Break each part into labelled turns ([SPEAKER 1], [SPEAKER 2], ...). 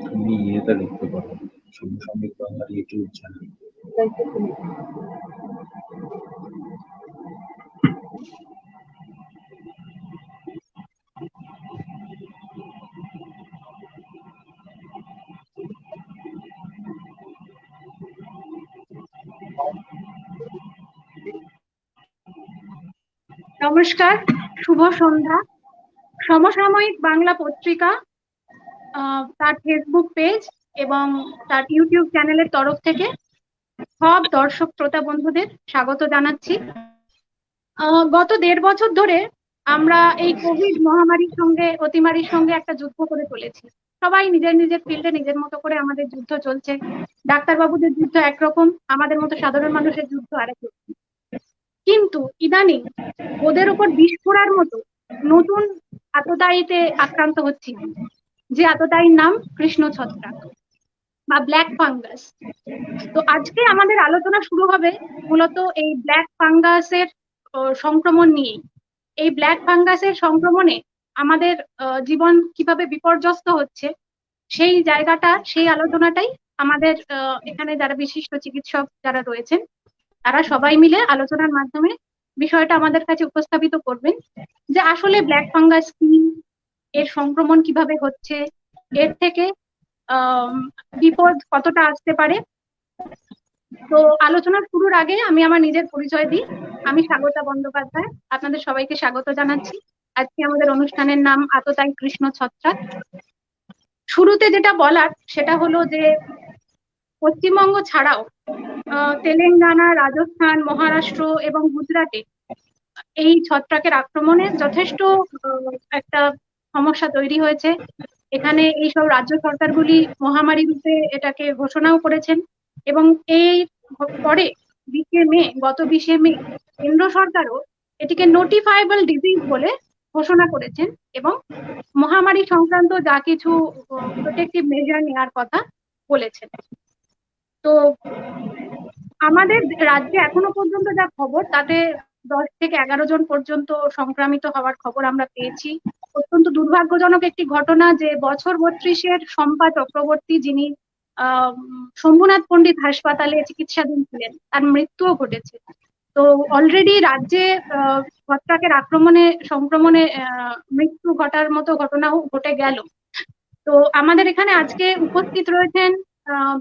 [SPEAKER 1] তুমি এটা দেখতে পারো, সমসাময়িক বাংলার ইউটিউব চ্যানেল।
[SPEAKER 2] নমস্কার, শুভ সন্ধ্যা। সমসাময়িক বাংলা পত্রিকা তার ফেসবুক পেজ এবং তার ইউটিউব চ্যানেলের তরফ থেকে সব দর্শক শ্রোতা বন্ধুদের স্বাগত জানাচ্ছি। গত 1.5 বছর ধরে আমরা এই কোভিড মহামারীর সঙ্গে অতিমারির সঙ্গে একটা যুদ্ধ করে চলেছি। সবাই নিজের নিজের ফিল্ডে নিজের মতো করে আমাদের যুদ্ধ চলছে। ডাক্তারবাবুদের যুদ্ধ একরকম, আমাদের মতো সাধারণ মানুষের যুদ্ধ আরেক রকম। কিন্তু ইদানিং ওদের ওপর বিষ ফোঁড়ার মতো নতুন আততায়ীতে আক্রান্ত হচ্ছি, যে আততায়ীর নাম কৃষ্ণ ছত্রাক বা ব্ল্যাক ফাঙ্গাস। তো আজকে আমাদের আলোচনা শুরু হবে মূলত এই ব্ল্যাক ফাঙ্গাসের সংক্রমণ নিয়ে। এই ব্ল্যাক ফাঙ্গাসের সংক্রমণে আমাদের জীবন কিভাবে বিপর্যস্ত হচ্ছে, সেই জায়গাটা, সেই আলোচনাটাই আমাদের এখানে যারা বিশিষ্ট চিকিৎসক যারা রয়েছেন তারা সবাই মিলে আলোচনার মাধ্যমে বিষয়টা আমাদের কাছে উপস্থাপিত করবেন, যে আসলে ব্ল্যাক ফাঙ্গাস কি, এর সংক্রমণ কিভাবে হচ্ছে, এর থেকে বিপদ কতটা আসতে পারে। তো আলোচনা শুরুর আগে আমি আমার নিজের পরিচয় দিই। আমি স্বাগতা বন্দ্যোপাধ্যায়, আপনাদের সবাইকে স্বাগত জানাচ্ছি। আজকে আমাদের অনুষ্ঠানের নাম আততায়ী কৃষ্ণ ছত্রাক। শুরুতে যেটা বলার সেটা হলো যে পশ্চিমবঙ্গ ছাড়াও তেলেঙ্গানা, রাজস্থান, মহারাষ্ট্র এবং গুজরাটে এই ছত্রাকের আক্রমণে যথেষ্ট একটা সমস্যা তৈরি হয়েছে। এখানে এইসব রাজ্য সরকারগুলি মহামারী রূপে এটাকে ঘোষণাও করেছেন এবং এই পরে গত 20 মে কেন্দ্র সরকারও এটিকে নোটিফায়েবল ডিজিজ বলে ঘোষণা করেছেন এবং মহামারী সংক্রান্ত যা কিছু প্রোটেক্টিভ মেজার নেওয়ার কথা বলেছেন। তো আমাদের রাজ্যে এখনো পর্যন্ত যা খবর, তাতে 10 থেকে 11 জন পর্যন্ত সংক্রামিত হওয়ার খবর আমরা পেয়েছি। অত্যন্ত দুর্ভাগ্যজনক একটি ঘটনা যে বছর 32-এর শম্পা চক্রবর্তী, যিনি শম্ভুনাথ পণ্ডিত হাসপাতালে চিকিৎসাধীন ছিলেন, তার মৃত্যুও ঘটেছে। তো অলরেডি রাজ্যে ছত্রাকের সংক্রমণে মৃত্যু ঘটার মতো ঘটনাও ঘটে গেল। তো আমাদের এখানে আজকে উপস্থিত রয়েছেন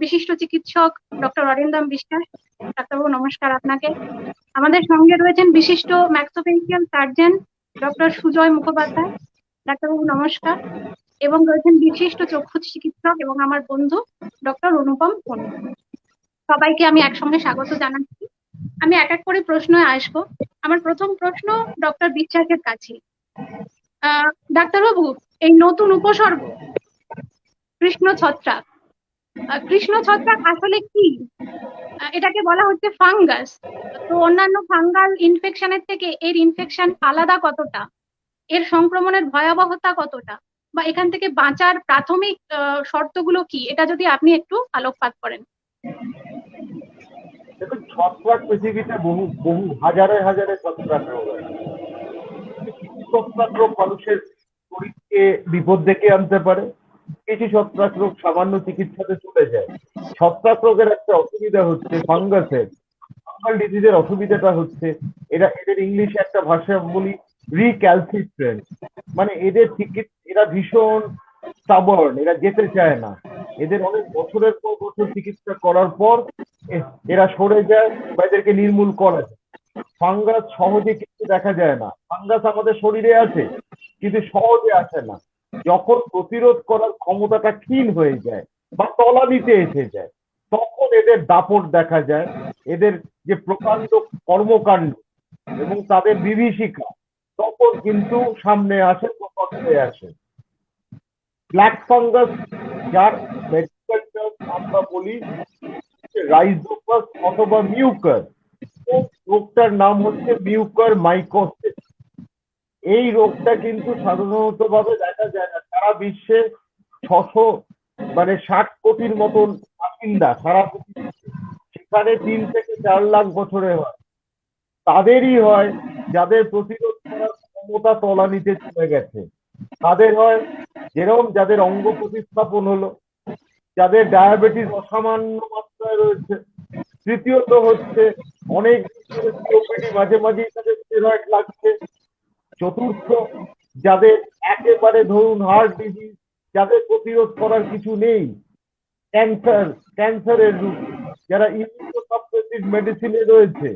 [SPEAKER 2] বিশিষ্ট চিকিৎসক ডক্টর অরিন্দম বিশ্বাস। ডাক্তারবাবু নমস্কার আপনাকে। আমাদের সঙ্গে রয়েছেন বিশিষ্ট ম্যাক্সোফেসিয়াল সার্জন ডক্টর সুজয় মুখোপাধ্যায়। ডাক্তারবাবু নমস্কার। এবং রয়েছেন বিশিষ্ট চক্ষু চিকিৎসক এবং আমার বন্ধু ডক্টর অনুপম পণ্ডিত। সবাইকে আমি একসঙ্গে স্বাগত জানাচ্ছি। আমি এক এক করে প্রশ্নে আসবো। আমার প্রথম প্রশ্ন ডক্টর বিশ্বাসের কাছে। ডাক্তারবাবু, এই নতুন উপসর্গ কৃষ্ণ ছত্রাক, কৃষ্ণ ছত্রাক আসলে কি? এটাকে বলা হচ্ছে ফাঙ্গাস। তো অন্যান্য ফাঙ্গাল ইনফেকশনের থেকে এর ইনফেকশন আলাদা কতটা, এর সংক্রমণের ভয়াবহতা কতটা, বা এখান থেকে বাঁচার প্রাথমিক শর্তগুলো কি, এটা যদি আপনি একটু আলোকপাত করেন।
[SPEAKER 3] দেখুন, ছত্রাক পৃথিবীতে বহু বহু হাজারে হাজারে ছত্রাক রোগ আছে। ছত্রাক রোগ মানুষের শরীরকে বিপদ ডেকে আনতে পারে, কিছু ছত্রাক রোগ সামান্য চিকিৎসাতে চলে যায়। ছত্রাক রোগের একটা অসুবিধা হচ্ছে, ফাঙ্গাল ডিজিজের অসুবিধাটা হচ্ছে, এদের ইংলিশে একটা ভাষা বলি রিক্যালসিট্রেন্ট, মানে এরা ভীষণ স্টাবর্ন, এরা যেতে চায় না। এদের অনেক বছরের পর বছর চিকিৎসা করার পর এরা সরে যায় বা এদেরকে নির্মূল করা যায়। ফাঙ্গাস সহজে কিছু দেখা যায় না। ফাঙ্গাস আমাদের শরীরে আছে কিন্তু সহজে আসে না। যখন প্রতিরোধ করার ক্ষমতাটা ক্ষীণ হয়ে যায় বা তলানিতে এসে যায়, তখন এদের দাপট দেখা যায়। এদের যে প্রকাণ্ড কর্মকাণ্ড এবং তাদের বিভীষিকা তখন কিন্তু সামনে আসে, প্রকট হয়ে আসে। ব্ল্যাক ফাঙ্গাস, যার মেডিকেল টার্ম আমরা বলি রাইজোপাস অথবা মিউকার, রোগটার নাম হচ্ছে মিউকার মাইকোসিস। এই রোগটা কিন্তু সাধারণত ভাবে দেখা যায় না। সারা বিশ্বে 600 মানে 60 কোটির মতন বাসিন্দা সারা পৃথিবীতে, সেখানে 3 থেকে 4 লাখ বছরে হয়। তাদেরই হয় যাদের প্রতিরোধ করার ক্ষমতা তলানিতে চলে গেছে। তাদের হয় যেরকম যাদের অঙ্গ প্রতিস্থাপন হলো, যাদের ডায়াবেটিস অসামান্য মাত্রায় রয়েছে, তৃতীয়ত হচ্ছে অনেক সিওপিডি মাঝে মাঝেই তাদের স্টেরয়েড লাগছে, চতুর্থ যাদের একেবারে ধরুন হার্ট ডিজিজ, যাদের প্রতিরোধ করার কিছু নেই, ক্যান্সারের রোগী, যারা ইমিউনোসাপ্রেসিভ মেডিসিনে রয়েছে,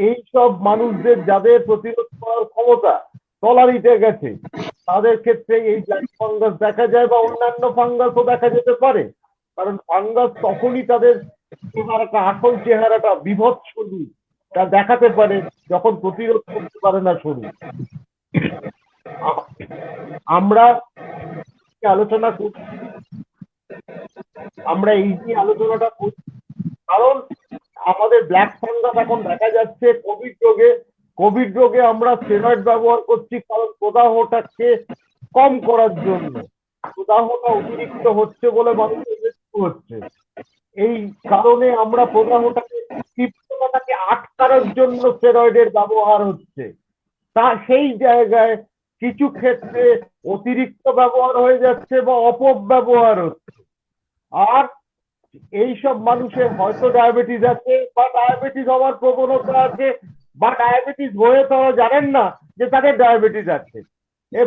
[SPEAKER 3] এইসব মানুষদের যাদের প্রতিরোধ করার ক্ষমতা তলানিতে গেছে, তাদের ক্ষেত্রে এই ব্ল্যাক ফাঙ্গাস দেখা যায়, বা অন্যান্য ফাঙ্গাসও দেখা যেতে পারে। কারণ ফাঙ্গাস তখনই তাদের চেহারাটা, আসল চেহারাটা বিভৎস রূপ তা দেখাতে পারে যখন প্রতিরোধ করতে পারে না শরীর। আমরা আলোচনা করছি, আমরা এই নিয়ে আলোচনাটা করছি কারণ আমাদের ব্ল্যাক ফাঙ্গাস এখন দেখা যাচ্ছে কোভিড রোগে আমরা স্টেরয়েড ব্যবহার করছি, কারণ প্রদাহটাকে কম করার জন্য। প্রদাহটা অতিরিক্ত হচ্ছে বলে মানুষের মৃত্যু হচ্ছে, এই কারণে আমরা তীব্রতাটাকে আটকানোর জন্য স্টেরয়েডের ব্যবহার হচ্ছে। তা সেই জায়গায় কিছু ক্ষেত্রে অতিরিক্ত ব্যবহার হয়ে যাচ্ছে বা অপব্যবহার হচ্ছে। আর এইসব মানুষের হয়তো ডায়াবেটিস আছে, বা ডায়াবেটিস হওয়ার প্রবণতা আছে, বা ডায়াবেটিস হয়ে তারা জানেন না যে তাদের ডায়াবেটিস আছে।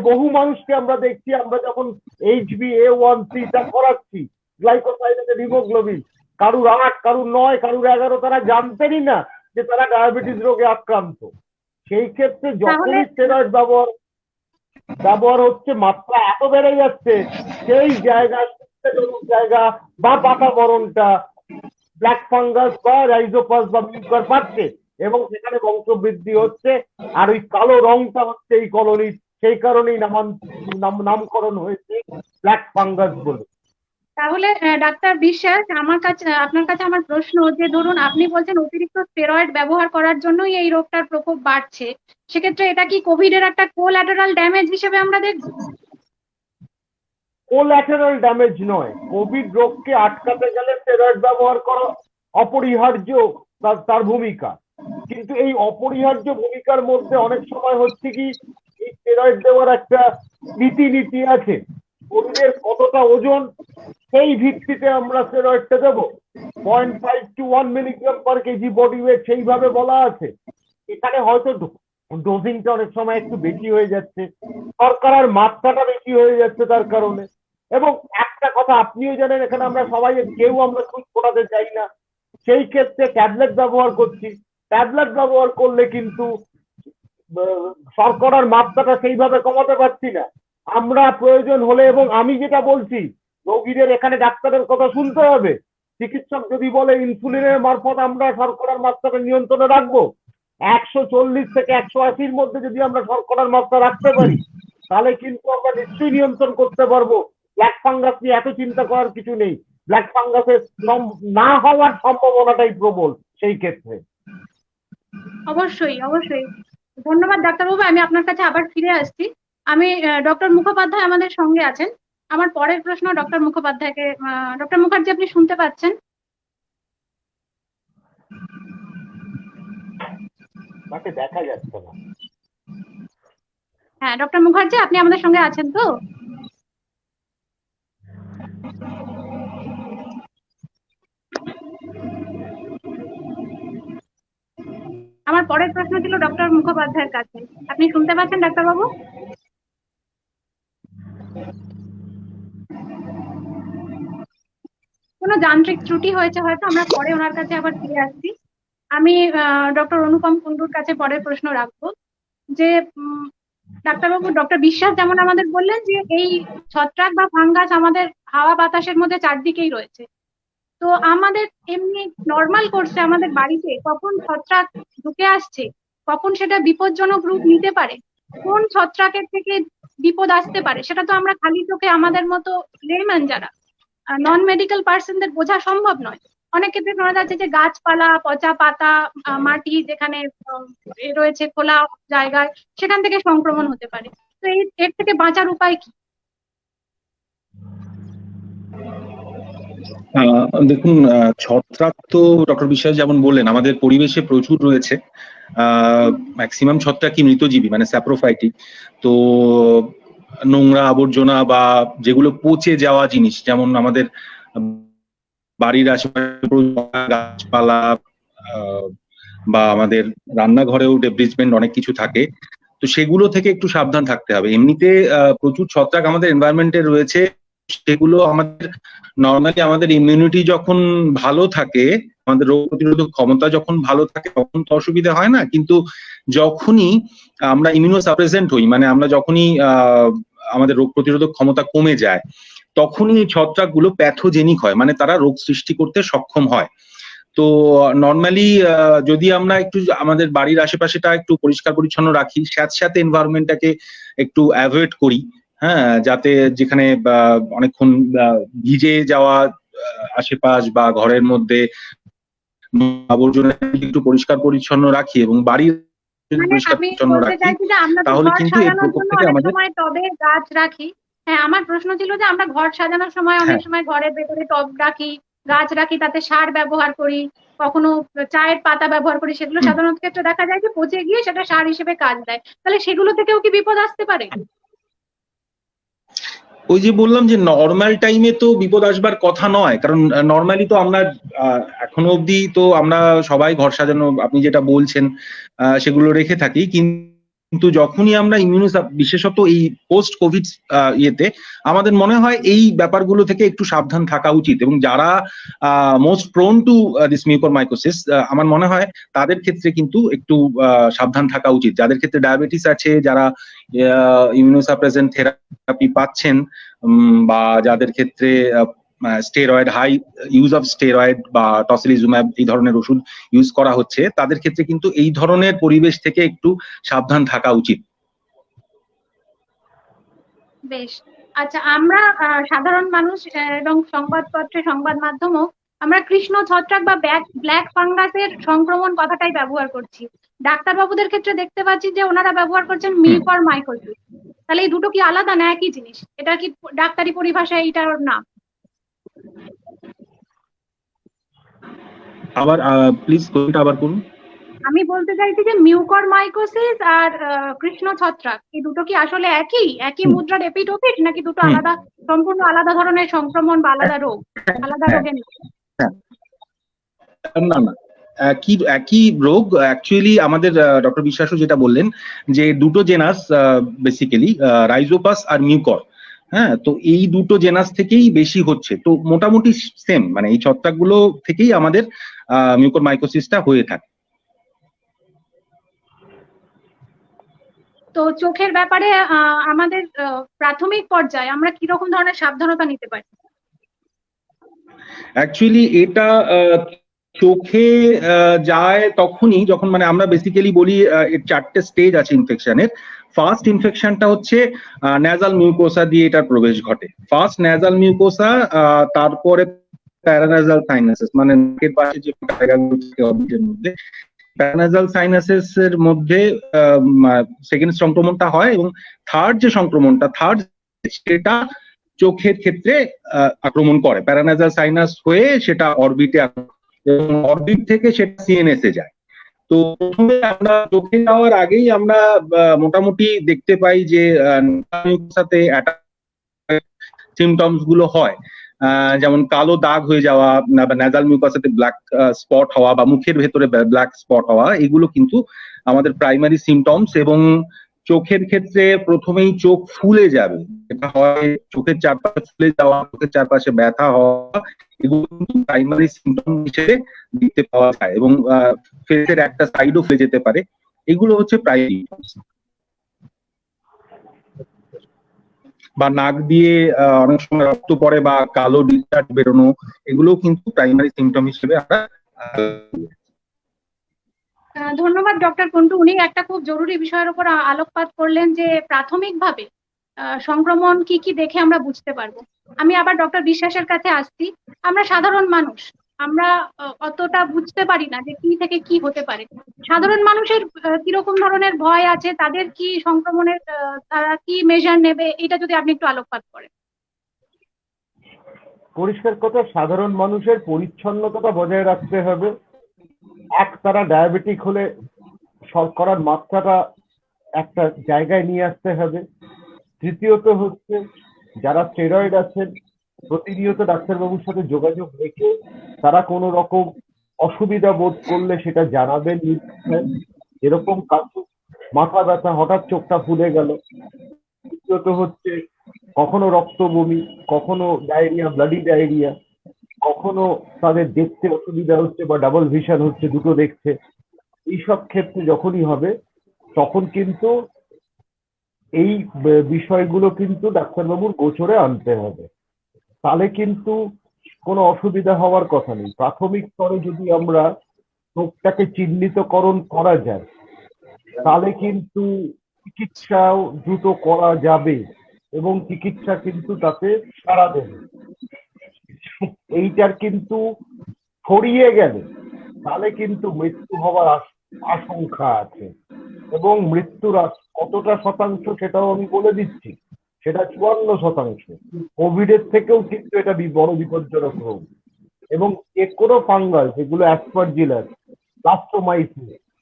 [SPEAKER 3] বহু মানুষকে আমরা দেখছি, আমরা যখন HbA1c টা করাচ্ছি, গ্লাইকোসাইলেটেড হিমোগ্লোবিন, কারুর 8, কারুর 9, কারুর 11, তারা জানতেনই না যে তারা ডায়াবেটিস রোগে আক্রান্ত। সেই ক্ষেত্রে যখনই স্টেরয়েড ব্যবহার হচ্ছে, মাত্রা এত বেড়ে যাচ্ছে, সেই জায়গা বা বাতাবরণটা ব্ল্যাক ফাঙ্গাস বা রাইজোপাস বা মিউকার পাচ্ছে, এবং সেখানে বংশবৃদ্ধি হচ্ছে। আর ওই কালো রংটা হচ্ছে এই কলোনির, সেই কারণেই নামকরণ হয়েছে ব্ল্যাক ফাঙ্গাস বলে।
[SPEAKER 2] তাহলে ডাক্তার বিশ্বাস, আপনার কাছে আমার প্রশ্ন, যে ধরুন আপনি বলছেন অতিরিক্ত স্টেরয়েড ব্যবহার করার জন্যই এই রোগটার প্রকোপ বাড়ছে, সেক্ষেত্রে এটা কি কোভিড এর একটা কোল্যাটারাল ড্যামেজ হিসেবে আমরা দেখব?
[SPEAKER 3] কোল্যাটারাল ড্যামেজ নয়, কোভিড রোগকে আটকাতে গেলে স্টেরয়েড ব্যবহার করা অপরিহার্য তার ভূমিকা। কিন্তু এই অপরিহার্য ভূমিকার মধ্যে অনেক সময় হচ্ছে কি, এই স্টেরয়েড দেওয়ার একটা নীতি আছে। শরীরের কতটা ওজন, সেই ভিত্তিতে আমরা স্টেরয়েডটা দেবো। 0.5 to 1 milligram per KG body weight সেইভাবে বলা আছে। এখানে হয়তো ডোজিংটা অনেক সময় একটু বেশি হয়ে যাচ্ছে, শর্করার মাত্রাটা বেশি হয়ে যাচ্ছে তার কারণে। এবং একটা কথা আপনিও জানেন, এখানে আমরা সবাই কেউ আমরা সুচ ফোটাতে চাই না, সেই ক্ষেত্রে ট্যাবলেট ব্যবহার করছি। ট্যাবলেট ব্যবহার করলে কিন্তু শর্করার মাত্রাটা সেইভাবে কমাতে পারছি না। আমরা প্রয়োজন হলে, এবং আমি যেটা বলছি, রোগীদের এখানে ডাক্তারের কথা শুনতে হবে। চিকিৎসক যদি বলে ইনসুলিনের মারফত আমরা শর্করার মাত্রাটা নিয়ন্ত্রণে রাখবো, 140 থেকে 180-র মধ্যে যদি আমরা শর্করার মাত্রা রাখতে পারি, তাহলে কিন্তু আমরা নিশ্চয়ই নিয়ন্ত্রণ করতে পারবো। ব্ল্যাক ফাঙ্গাস নিয়ে এত চিন্তা করার কিছু নেই, ব্ল্যাক ফাঙ্গাসের না হওয়ার সম্ভাবনাটাই প্রবল সেই ক্ষেত্রে।
[SPEAKER 2] অবশ্যই অবশ্যই, ধন্যবাদ ডাক্তারবাবু। আমি আপনার কাছে আবার ফিরে আসছি। আমি ডক্টর মুখোপাধ্যায় আমাদের সঙ্গে আছেন। আমার পরের প্রশ্ন ডক্টর মুখোপাধ্যায়কে। ডক্টর মুখার্জি, আপনি শুনতে পাচ্ছেন?
[SPEAKER 3] তাকে দেখা যাচ্ছে না।
[SPEAKER 2] হ্যাঁ ডক্টর মুখার্জি, আপনি আমাদের সঙ্গে আছেন তো? আমার পরের প্রশ্ন ছিল ডক্টর মুখোপাধ্যায়ের কাছে। আপনি শুনতে পাচ্ছেন ডাক্তারবাবু? কোনো যান্ত্রিক ত্রুটি হয়েছে হয়তো, আমরা পরে ওনার কাছে আবার ফিরে আসছি। আমি ডক্টর অনুপম কুন্ডুর কাছে পরের প্রশ্ন রাখবো, যে ডাক্তারবাবু, ডক্টর বিশ্বাস যেমন আমাদের বললেন যে এই ছত্রাক বা ফাঙ্গাস আমাদের হাওয়া বাতাসের মধ্যে চারদিকেই রয়েছে, তো আমাদের এমনি নর্মাল কোর্সে আমাদের বাড়িতে কখন ছত্রাক ঢুকে আসছে, কখন সেটা বিপজ্জনক রূপ নিতে পারে, কোন ছত্রাকের থেকে বিপদ আসতে পারে, সেটা তো আমরা খালি চোখে আমাদের মতো লেম্যান যারা নন মেডিকেল পার্সনদের বোঝা সম্ভব নয়। অনেক ক্ষেত্রে শোনা যাচ্ছে যে গাছপালা, পচা পাতা, মাটি যেখানে রয়েছে খোলা জায়গায়, সেখান থেকে সংক্রমণ হতে পারে। তো এর থেকে বাঁচার উপায় কি?
[SPEAKER 1] দেখুন, ছত্রাক তো ডক্টর বিশ্বাস যেমন বললেন আমাদের পরিবেশে প্রচুর রয়েছে। ম্যাক্সিমাম ছত্রাকই মৃতজীবী, মানে স্যাপ্রোফাইটিক। তো নোংরা আবর্জনা বা যেগুলো পচে যাওয়া জিনিস, যেমন আমাদের বাড়ির আশেপাশে গাছপালা বা আমাদের রান্নাঘরেও ডেব্রিজমেন্ট অনেক কিছু থাকে, তো সেগুলো থেকে একটু সাবধান থাকতে হবে। এমনিতে প্রচুর ছত্রাক আমাদের এনভায়রনমেন্টে রয়েছে, সেগুলো আমাদের নর্মালি আমাদের ইমিউনিটি যখন ভালো থাকে, আমাদের রোগ প্রতিরোধক ক্ষমতা যখন ভালো থাকে তখন তো অসুবিধা হয় না। কিন্তু যখনই আমরা ইমিউনোসাপ্রেসেন্ট হই, মানে আমরা যখনই আমাদের রোগ প্রতিরোধক ক্ষমতা কমে যায়, তখনই এই ছত্রাকগুলো প্যাথোজেনিক হয়, মানে তারা রোগ সৃষ্টি করতে সক্ষম হয়। তো নর্মালি যদি আমরা একটু আমাদের বাড়ির আশেপাশেটা একটু পরিষ্কার পরিচ্ছন্ন রাখি, স্যাঁতস্যাঁতে এনভায়রনমেন্টটাকে একটু অ্যাভয়েড করি, হ্যাঁ, যাতে যেখানে অনেকক্ষণ ভিজে যাওয়া আশেপাশ বা ঘরের মধ্যে আবর্জনা একটু পরিষ্কার পরিচ্ছন্ন রাখি এবং বাড়ির পরিষ্কার
[SPEAKER 2] আমি
[SPEAKER 1] পরিচ্ছন্ন
[SPEAKER 2] বলতে
[SPEAKER 1] রাখি,
[SPEAKER 2] চাইছি যে আমরা তো
[SPEAKER 1] তাহলে
[SPEAKER 2] ঘর
[SPEAKER 1] কিন্তু এই
[SPEAKER 2] সাজানোর
[SPEAKER 1] প্রকোপ
[SPEAKER 2] জন্য
[SPEAKER 1] থেকে
[SPEAKER 2] অনেক
[SPEAKER 1] আমাদের।
[SPEAKER 2] সময় টবে গাছ রাখি। হ্যাঁ, আমার প্রশ্ন ছিল যে আমরা ঘর সাজানোর সময় অনেক
[SPEAKER 1] হ্যাঁ,
[SPEAKER 2] সময় ঘরের ভেতরে টব রাখি, গাছ রাখি, তাতে সার ব্যবহার করি, কখনো চায়ের পাতা ব্যবহার করি, সেগুলো
[SPEAKER 1] হুম।
[SPEAKER 2] সাধারণত ক্ষেত্রে দেখা যায় যে পচে গিয়ে সেটা সার হিসেবে কাজ দেয়। তাহলে সেগুলো থেকেও কি বিপদ আসতে পারে?
[SPEAKER 1] ওই যে বললাম যে নর্মাল টাইমে তো বিপদ আসবার কথা নয়, কারণ নর্মালি তো আমরা এখনো অবধি তো আমরা সবাই ঘর সাজানো, আপনি যেটা বলছেন সেগুলো রেখে থাকি। কিন্তু যখনই আমরা বিশেষত এই পোস্ট কোভিড ইয়েতে আমাদের মনে হয় এই ব্যাপারগুলো থেকে একটু সাবধান থাকা উচিত। এবং যারা most prone to this mucormycosis, আমার মনে হয় তাদের ক্ষেত্রে কিন্তু একটু সাবধান থাকা উচিত। যাদের ক্ষেত্রে ডায়াবেটিস আছে, যারা ইমিউনোসাপ্রেসেন্ট থেরাপি পাচ্ছেন, বা যাদের ক্ষেত্রে steroid, high use of steroid বা টসিলিজুম্যাব এই ধরনের ওষুধ ইউজ করা হচ্ছে, তাদের ক্ষেত্রে কিন্তু এই ধরনের পরিবেশ থেকে একটু সাবধান থাকা উচিত।
[SPEAKER 2] বেশ। আচ্ছা, আমরা সাধারণ মানুষ এবং সংবাদপত্রে, সংবাদ মাধ্যমও আমরা কৃষ্ণ ছত্রাক বা ব্ল্যাক ফাঙ্গাসের সংক্রমণ কথাটাই ব্যবহার করছি। ডাক্তারবাবুদের ক্ষেত্রে দেখতে পাচ্ছি যে ওনারা ব্যবহার করছেন মিউকরমাইকোসিস। তাহলে এই দুটো কি আলাদা না একই জিনিস? এটা কি ডাক্তারি পরিভাষায় এইটার নাম?
[SPEAKER 1] আবার প্লিজ কোনটা আবার করুন।
[SPEAKER 2] আমি বলতে চাইছি যে মিউকরমাইকোসিস আর কৃষ্ণ ছত্রাক, এই দুটো কি আসলে একই মুদ্রার এপিঠ ওপিঠ, নাকি দুটো
[SPEAKER 1] হুম।
[SPEAKER 2] আলাদা, সম্পূর্ণ আলাদা ধরনের সংক্রমণ বা আলাদা রোগ, আলাদা
[SPEAKER 1] হ্যাঁ,
[SPEAKER 2] রোগের নাম?
[SPEAKER 1] হ্যাঁ, না না, একই রোগ অ্যাকচুয়ালি। আমাদের ডক্টর বিশ্বাসও যেটা বললেন যে দুটো জেনাস বেসিক্যালি রাইজোপাস আর মিউকর, হ্যাঁ, তো এই দুটো জেনাস থেকেই বেশি হচ্ছে। তো মোটামুটি সেম, মানে এই ছত্রাকগুলো থেকেই আমাদের মিউকরমাইকোসিসটা হয়ে থাকে।
[SPEAKER 2] তো চোখের ব্যাপারে আমাদের প্রাথমিক পর্যায়ে আমরা কিরকম ধরনের সাবধানতা নিতে পারি?
[SPEAKER 1] অ্যাকচুয়ালি এটা চোখে যায় তখনই যখন, মানে আমরা বেসিক্যালি বলি এর 4টে স্টেজ আছে ইনফেকশনের। ফার্স্ট ইনফেকশনটা হচ্ছে ন্যাজাল মিউকোসা দিয়ে এটার প্রবেশ ঘটে। ফার্স্ট ন্যাজাল মিউকোসা, তারপরে প্যারানাজাল সাইনাসেস, মানে নাকের পাশে যে জায়গাগুলো থাকে অর্বিটের মধ্যে, প্যারানাজাল সাইনাসেস এর মধ্যে সেকেন্ড সংক্রমণটা হয়। এবং থার্ড যে সংক্রমণটা, সেটা চোখের ক্ষেত্রে আক্রমণ করে। প্যারানাজাল সাইনাস হয়ে সেটা অরবিটে, এবং অরবিট থেকে সেটা সিএনএস এ যায়। তো প্রথমে আমরা চোখে যাওয়ার আগেই আমরা মোটামুটি দেখতে পাই যে সাথে সিমটমস গুলো হয়, যেমন কালো দাগ হয়ে যাওয়া, ন্যাজাল মিউকাসেতে ব্ল্যাক স্পট হওয়া বা মুখের ভেতরে ব্ল্যাক স্পট হওয়া, এগুলো কিন্তু আমাদের প্রাইমারি সিমটমস। এবং চোখের ক্ষেত্রে প্রথমেই চোখ ফুলে যাবে, এটা হয় চোখের চারপাশে ফুলে যাওয়া, চোখের চারপাশে ব্যথা হওয়া, এগুলো কিন্তু প্রাইমারি সিমটম হিসেবে দেখতে পাওয়া যায়। এবং ফেসের একটা সাইডও ফুলে যেতে পারে। এগুলো হচ্ছে প্রাইমারি। বা নাক দিয়ে অনেক সময় রক্ত পড়ে বা কালো ডিসচার্জ বেরোনো, এগুলো কিন্তু প্রাইমারি সিমটম হিসেবে আমরা।
[SPEAKER 2] ধন্যবাদ ডক্টর কুন্টু। উনি একটা খুব জরুরি বিষয়ের উপর আলোকপাত করলেন যে প্রাথমিকভাবে সংক্রমণ কি কি দেখে আমরা বুঝতে পারবো। আমি আবার ডক্টর বিশ্বাসের কাছে আসছি। আমরা সাধারণ মানুষ, আমরা অতটা বুঝতে পারি না যে কি থেকে কি হতে পারে। সাধারণ মানুষের কিরকম ধরনের ভয় আছে, তাদের কি সংক্রমণের তারা কি মেজার নেবে, এটা যদি আপনি একটু আলোকপাত করেন।
[SPEAKER 3] পরিষ্কার কথা, সাধারণ মানুষের পরিচ্ছন্নতাটা বজায় রাখতে হবে। তারা ডায়াবেটিক হলে শর্করার মাত্রাটা একটা জায়গায় নিয়ে আসতে হবে। তৃতীয়ত হচ্ছে, যারা স্টেরয়েড আছেন প্রতিনিয়ত ডাক্তারবাবুর সাথে যোগাযোগ রেখে তারা কোনো রকম অসুবিধা বোধ করলে সেটা জানাবেন। এরকম মাথা ব্যথা, হঠাৎ চোখটা ফুলে গেল। তৃতীয়ত হচ্ছে, কখনো রক্ত বমি, কখনো ডায়রিয়া, ব্লাডি ডায়রিয়া, কখনো তাদের দেখতে অসুবিধা হচ্ছে বা ডাবল ভিশন হচ্ছে, দুটো দেখছে। এইসব ক্ষেত্রে যখনই হবে তখন কিন্তু এই বিষয়গুলো কিন্তু ডাক্তারবাবুর গোচরে আনতে হবে। তাহলে কিন্তু কোনো অসুবিধা হওয়ার কথা নেই। প্রাথমিক স্তরে যদি আমরা রোগটাকে চিহ্নিতকরণ করা যায় তাহলে কিন্তু চিকিৎসাও দ্রুত করা যাবে এবং চিকিৎসা কিন্তু তাতে সাড়া দেবে। এইটার কিন্তু ছড়িয়ে গেলে তাহলে কিন্তু মৃত্যু হওয়ার আশঙ্কা আছে, এবং মৃত্যুর কতটা শতাংশ সেটাও আমি বলে দিচ্ছি, সেটা 54%। কোভিডের থেকেও কিন্তু এটা বড় বিপজ্জনক রোগ। এবং যে কোনো ফাঙ্গাস, যেগুলো অ্যাসপারজিলাস,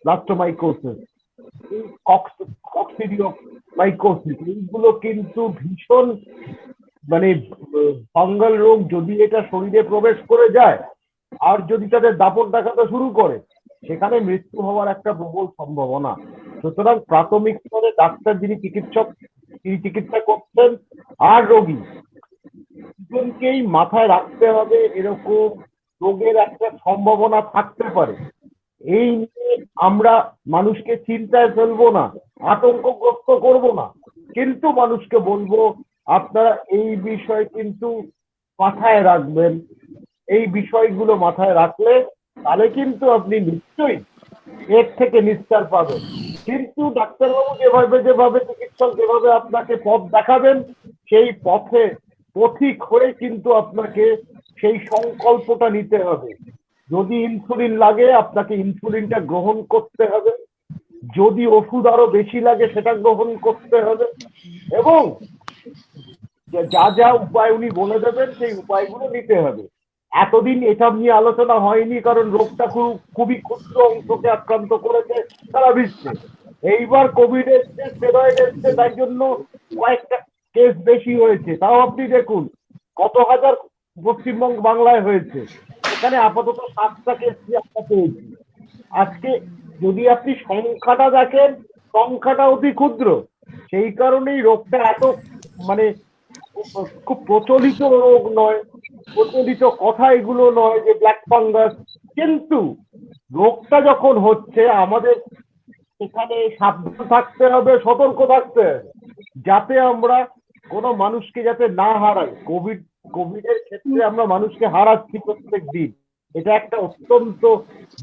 [SPEAKER 3] ব্লাস্টোমাইকোসিস, কক্সিডিওমাইকোসিস, এইগুলো কিন্তু ভীষণ মানে ফাঙ্গাল রোগ। যদি এটা শরীরে প্রবেশ করে যায় আর যদি তাদের দাপট দেখাতে শুরু করে, সেখানে মৃত্যু হওয়ার একটা প্রবল সম্ভাবনা। সুতরাং প্রাথমিক স্তরে ডাক্তার যিনি চিকিৎসা করছেন আর রোগী দুজনকেই মাথায় রাখতে হবে এরকম রোগের একটা সম্ভাবনা থাকতে পারে। এই নিয়ে আমরা মানুষকে চিন্তায় ফেলবো না, আতঙ্কগ্রস্ত করব না, কিন্তু মানুষকে বলবো আপনারা এই বিষয় কিন্তু মাথায় রাখবেন। এই বিষয়গুলো মাথায় রাখলে তাহলে কিন্তু আপনি নিশ্চয়ই এর থেকে নিস্তার পাবেন। কিন্তু ডাক্তারবাবু যেভাবে চিকিৎসক যেভাবে আপনাকে পথ দেখাবেন, সেই পথিক হয়ে কিন্তু আপনাকে সেই সংকল্পটা নিতে হবে। যদি ইনসুলিন লাগে আপনাকে ইনসুলিনটা গ্রহণ করতে হবে, যদি ওষুধ আরো বেশি লাগে সেটা গ্রহণ করতে হবে, এবং যা যা উপায় উনি বলে দেবেন সেই উপায়গুলো নিতে হবে। এতদিন এটা নিয়ে আলোচনা হয়নি কারণ রোগটা খুবই ক্ষুদ্র অংশকে আক্রান্ত করেছে সারা বিশ্বে। এইবার কোভিড এসছে, স্টেরয়েড এসছে, তাই জন্য কয়েকটা কেস বেশি হয়েছে। তাও আপনি দেখুন কত হাজার পশ্চিমবঙ্গ বাংলায় হয়েছে, এখানে আপাতত 7টা কেস আমরা পেয়েছি। আজকে যদি আপনি সংখ্যাটা দেখেন, সংখ্যাটা অতি ক্ষুদ্র, সেই কারণেই রোগটা এত মানে খুব প্রচলিত রোগ নয়, প্রচলিত কথা এগুলো নয় যে ব্ল্যাক ফাঙ্গাস। কিন্তু রোগটা যখন হচ্ছে আমাদের এখানে সাবধান থাকতে হবে, সতর্ক থাকতে হবে, যাতে আমরা কোনো মানুষকে যাতে না হারাই। কোভিডের ক্ষেত্রে আমরা মানুষকে হারাচ্ছি প্রত্যেক দিন। এটা একটা অত্যন্ত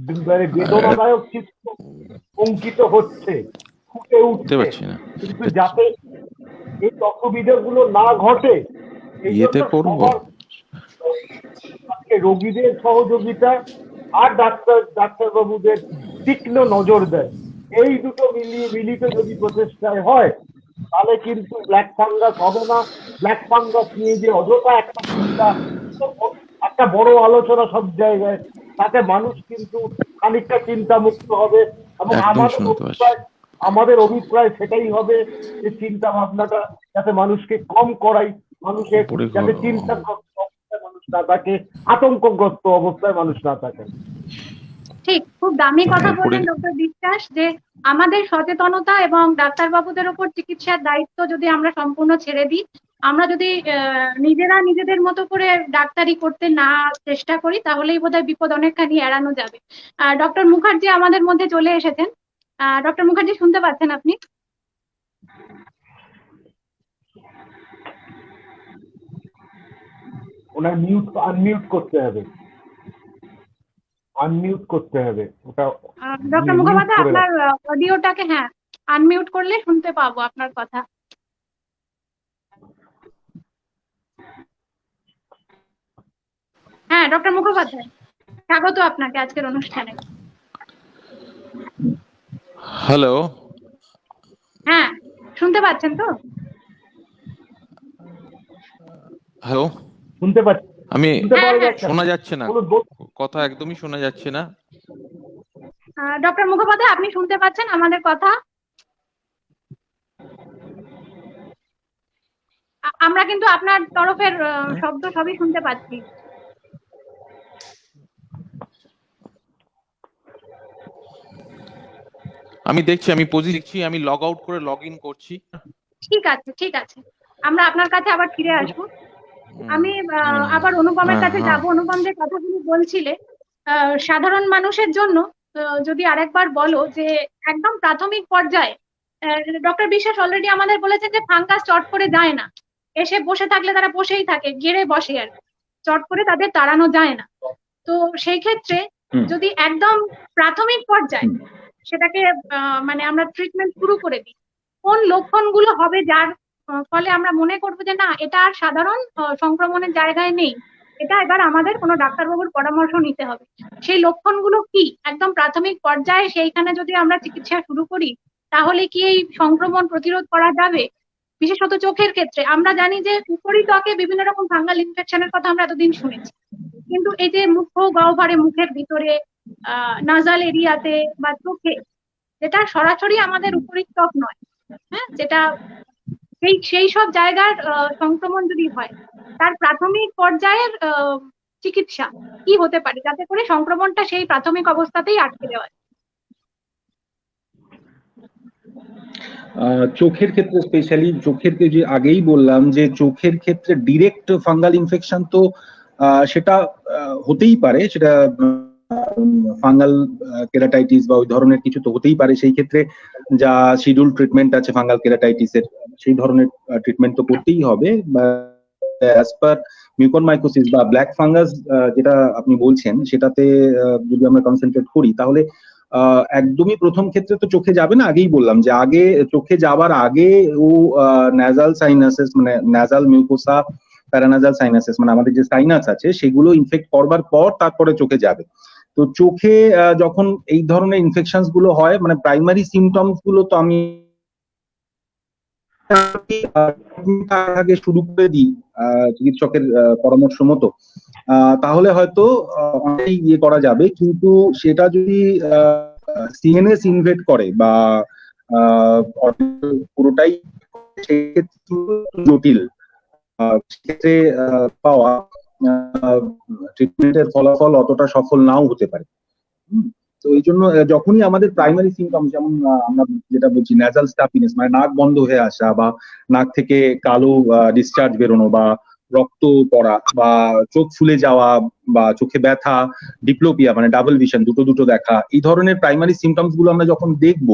[SPEAKER 3] বেদনাদায়ক চিত্র অঙ্কিত হচ্ছে, ফুটে উঠছে। কিন্তু যাতে এই অসুবিধাগুলো না ঘটে এই জন্য সবার রোগীদের সহযোগিতা আর ডাক্তারবাবুদের তীক্ষ্ণ নজর দেয়, এই দুটো মিলিত যদি প্রচেষ্টায় হয় তাহলে কিন্তু ব্ল্যাক ফাঙ্গাস হবে না। ব্ল্যাক ফাঙ্গাস নিয়ে যে অযথা একটা চিন্তা, একটা বড় আলোচনা সব জায়গায়, তাতে মানুষ কিন্তু খানিকটা চিন্তা মুক্ত হবে। এবং আমাদের অভিপ্রায় সেটাই হবে যে চিন্তা ভাবনাটা যাতে মানুষকে কম করাই, মানুষের যাতে চিন্তাগ্রস্ত অবস্থায় মানুষ না থাকে, আতঙ্কগ্রস্ত অবস্থায় মানুষ না থাকে।
[SPEAKER 2] ঠিক, খুব দামি কথা বললেন ডক্টর বিশ্বাস, যে আমাদের সচেতনতা এবং ডাক্তারবাবুদের উপর চিকিৎসার দায়িত্ব যদি আমরা সম্পূর্ণ ছেড়ে দিই, আমরা যদি নিজেরা নিজেদের মতো করে ডাক্তারি করতে না চেষ্টা করি, তাহলেই বোধহয় বিপদ অনেকখানি এড়ানো যাবে। ডক্টর মুখার্জি আমাদের মধ্যে চলে এসেছেন। ডক্টর মুখার্জি, শুনতে পাচ্ছেন আপনি?
[SPEAKER 3] ওনার আনমিউট করতে হবে, ওটা।
[SPEAKER 2] ডক্টর মুখোপাধ্যায়, আপনার অডিওটাকে আনমিউট করলে শুনতে পাবো আপনার কথা। হ্যাঁ ডক্টর মুখোপাধ্যায়, স্বাগত আপনাকে আজকের অনুষ্ঠানে।
[SPEAKER 4] হ্যালো,
[SPEAKER 2] হ্যাঁ শুনতে পাচ্ছেন তো?
[SPEAKER 4] হ্যালো,
[SPEAKER 3] শুনতে পাচ্ছি।
[SPEAKER 4] আমি
[SPEAKER 3] শুনতে পাওয়া
[SPEAKER 2] হ্যাঁ,
[SPEAKER 3] যাচ্ছে না?
[SPEAKER 4] শোনা যাচ্ছে না,
[SPEAKER 3] বলুন, বলুন।
[SPEAKER 4] কথা একদমই শোনা যাচ্ছে না।
[SPEAKER 2] ডক্টর মুখোপাধ্যায়, আপনি শুনতে পাচ্ছেন আমাদের কথা? আমরা কিন্তু আপনার তরফের শব্দ সবই শুনতে পাচ্ছি।
[SPEAKER 4] আমি দেখছি, আমি দেখছি, আমি লগ আউট করে লগ ইন করছি।
[SPEAKER 2] ঠিক আছে, ঠিক আছে, আমরা আপনার কাছে আবার ফিরে আসবো। আমি আবার অনুপমের কাছে যাব। অনুপম যে কথাগুলো বলছিলে, সাধারণ মানুষের জন্য যদি আরেকবার বলো যে একদম প্রাথমিক পর্যায়ে, ডক্টর বিশ্বাস অলরেডি আমাদের বলেছেন যে ফাঙ্গাস চট করে যায় না, এসে বসে থাকলে তারা বসেই থাকে, গেড়ে বসে আর কি। চট করে তাদের তাড়ানো যায় না। তো সেই ক্ষেত্রে যদি একদম প্রাথমিক পর্যায়ে সেটাকে মানে আমরা ট্রিটমেন্ট শুরু করে দিই, কোন লক্ষণগুলো হবে যার ফলে আমরা মনে করবো যে না, এটা আর সাধারণ সংক্রমণের জায়গায় নেই, এটা এবার আমাদের কোনো ডাক্তারবাবুর পরামর্শ নিতে হবে? সেই লক্ষণগুলো কি একদম প্রাথমিক পর্যায়ে সেইখানে যদি আমরা চিকিৎসা শুরু করি, তাহলে কি এই সংক্রমণ প্রতিরোধ করা যাবে? বিশেষত চোখের ক্ষেত্রে আমরা জানি যে উপরিত্বকে বিভিন্ন রকম ফাঙ্গাল ইনফেকশনের কথা আমরা এতদিন শুনেছি, কিন্তু এই যে মুখ গহ্বরে, মুখের ভিতরে, নাজাল এরিয়াতে বা চোখে, যেটা সরাসরি আমাদের উপরিত্বক নয়, হ্যাঁ, যেটা সেই সব জায়গার সংক্রমণ যদি হয়, তার প্রাথমিক পর্যায়ের চিকিৎসা কি হতে পারে যাতে করে সংক্রমণটা সেই প্রাথমিক অবস্থাতেই আটকে দেওয়া যায়?
[SPEAKER 1] চোখের ক্ষেত্রে স্পেশালি চোখের যে আগেই বললাম যে চোখের ক্ষেত্রে ডিরেক্ট ফাঙ্গাল ইনফেকশন তো সেটা হতেই পারে, সেটা ফাঙ্গাল কেরাটাইটিস বা ওই ধরনের কিছু তো হতেই পারে। সেই ক্ষেত্রে যা শিডিউল ট্রিটমেন্ট আছে ফাঙ্গাল কেরাটাইটিসের, সেই ধরনের ট্রিটমেন্ট তো করতেই হবে। অ্যাজ পার মিউকরমাইকোসিস বা ব্ল্যাক ফাঙ্গাস যেটা আপনি বলছেন, সেটাতে যদি আমরা কনসেন্ট্রেট করি তাহলে একদমই প্রথম ক্ষেত্রে তো চোখে যাবে না। আগেই বললাম যে আগে চোখে যাবার আগে ও ন্যাজাল সাইনাসেস, মানে ন্যাজাল মিউকোসা, প্যারানাজাল সাইনাসেস, মানে আমাদের যে সাইনাস আছে সেগুলো ইনফেক্ট করবার পর তারপরে চোখে যাবে। তো চোখে যখন এই ধরনের ইনফেকশনস গুলো হয়, মানে প্রাইমারি সিমটমস গুলো তো আমি আগে শুরু করে দিই চিকিৎসকের পরামর্শ মতো, তাহলে হয়তো অনেক ইয়ে করা যাবে। কিন্তু সেটা যদি সিএনএস ইনভেড করে বা পুরোটাই, সেক্ষেত্রে জটিল। সেক্ষেত্রে পাওয়া ট্রিটমেন্টের ফলাফল অতটা সফল নাও হতে পারে। তো এই জন্য যখনই আমাদের প্রাইমারি সিমটম, যেমন আমরা যেটা বলছি ন্যাজাল স্টাফিনেস, মানে নাক বন্ধ হয়ে আসা বা নাক থেকে কালো ডিসচার্জ বেরোনো বা রক্ত পড়া বা চোখ ফুলে যাওয়া বা চোখে ব্যথা, ডিপ্লোপিয়া মানে ডাবল ভিশন, দুটো দেখা, এই ধরনের প্রাইমারি সিমটমস গুলো আমরা যখন দেখব,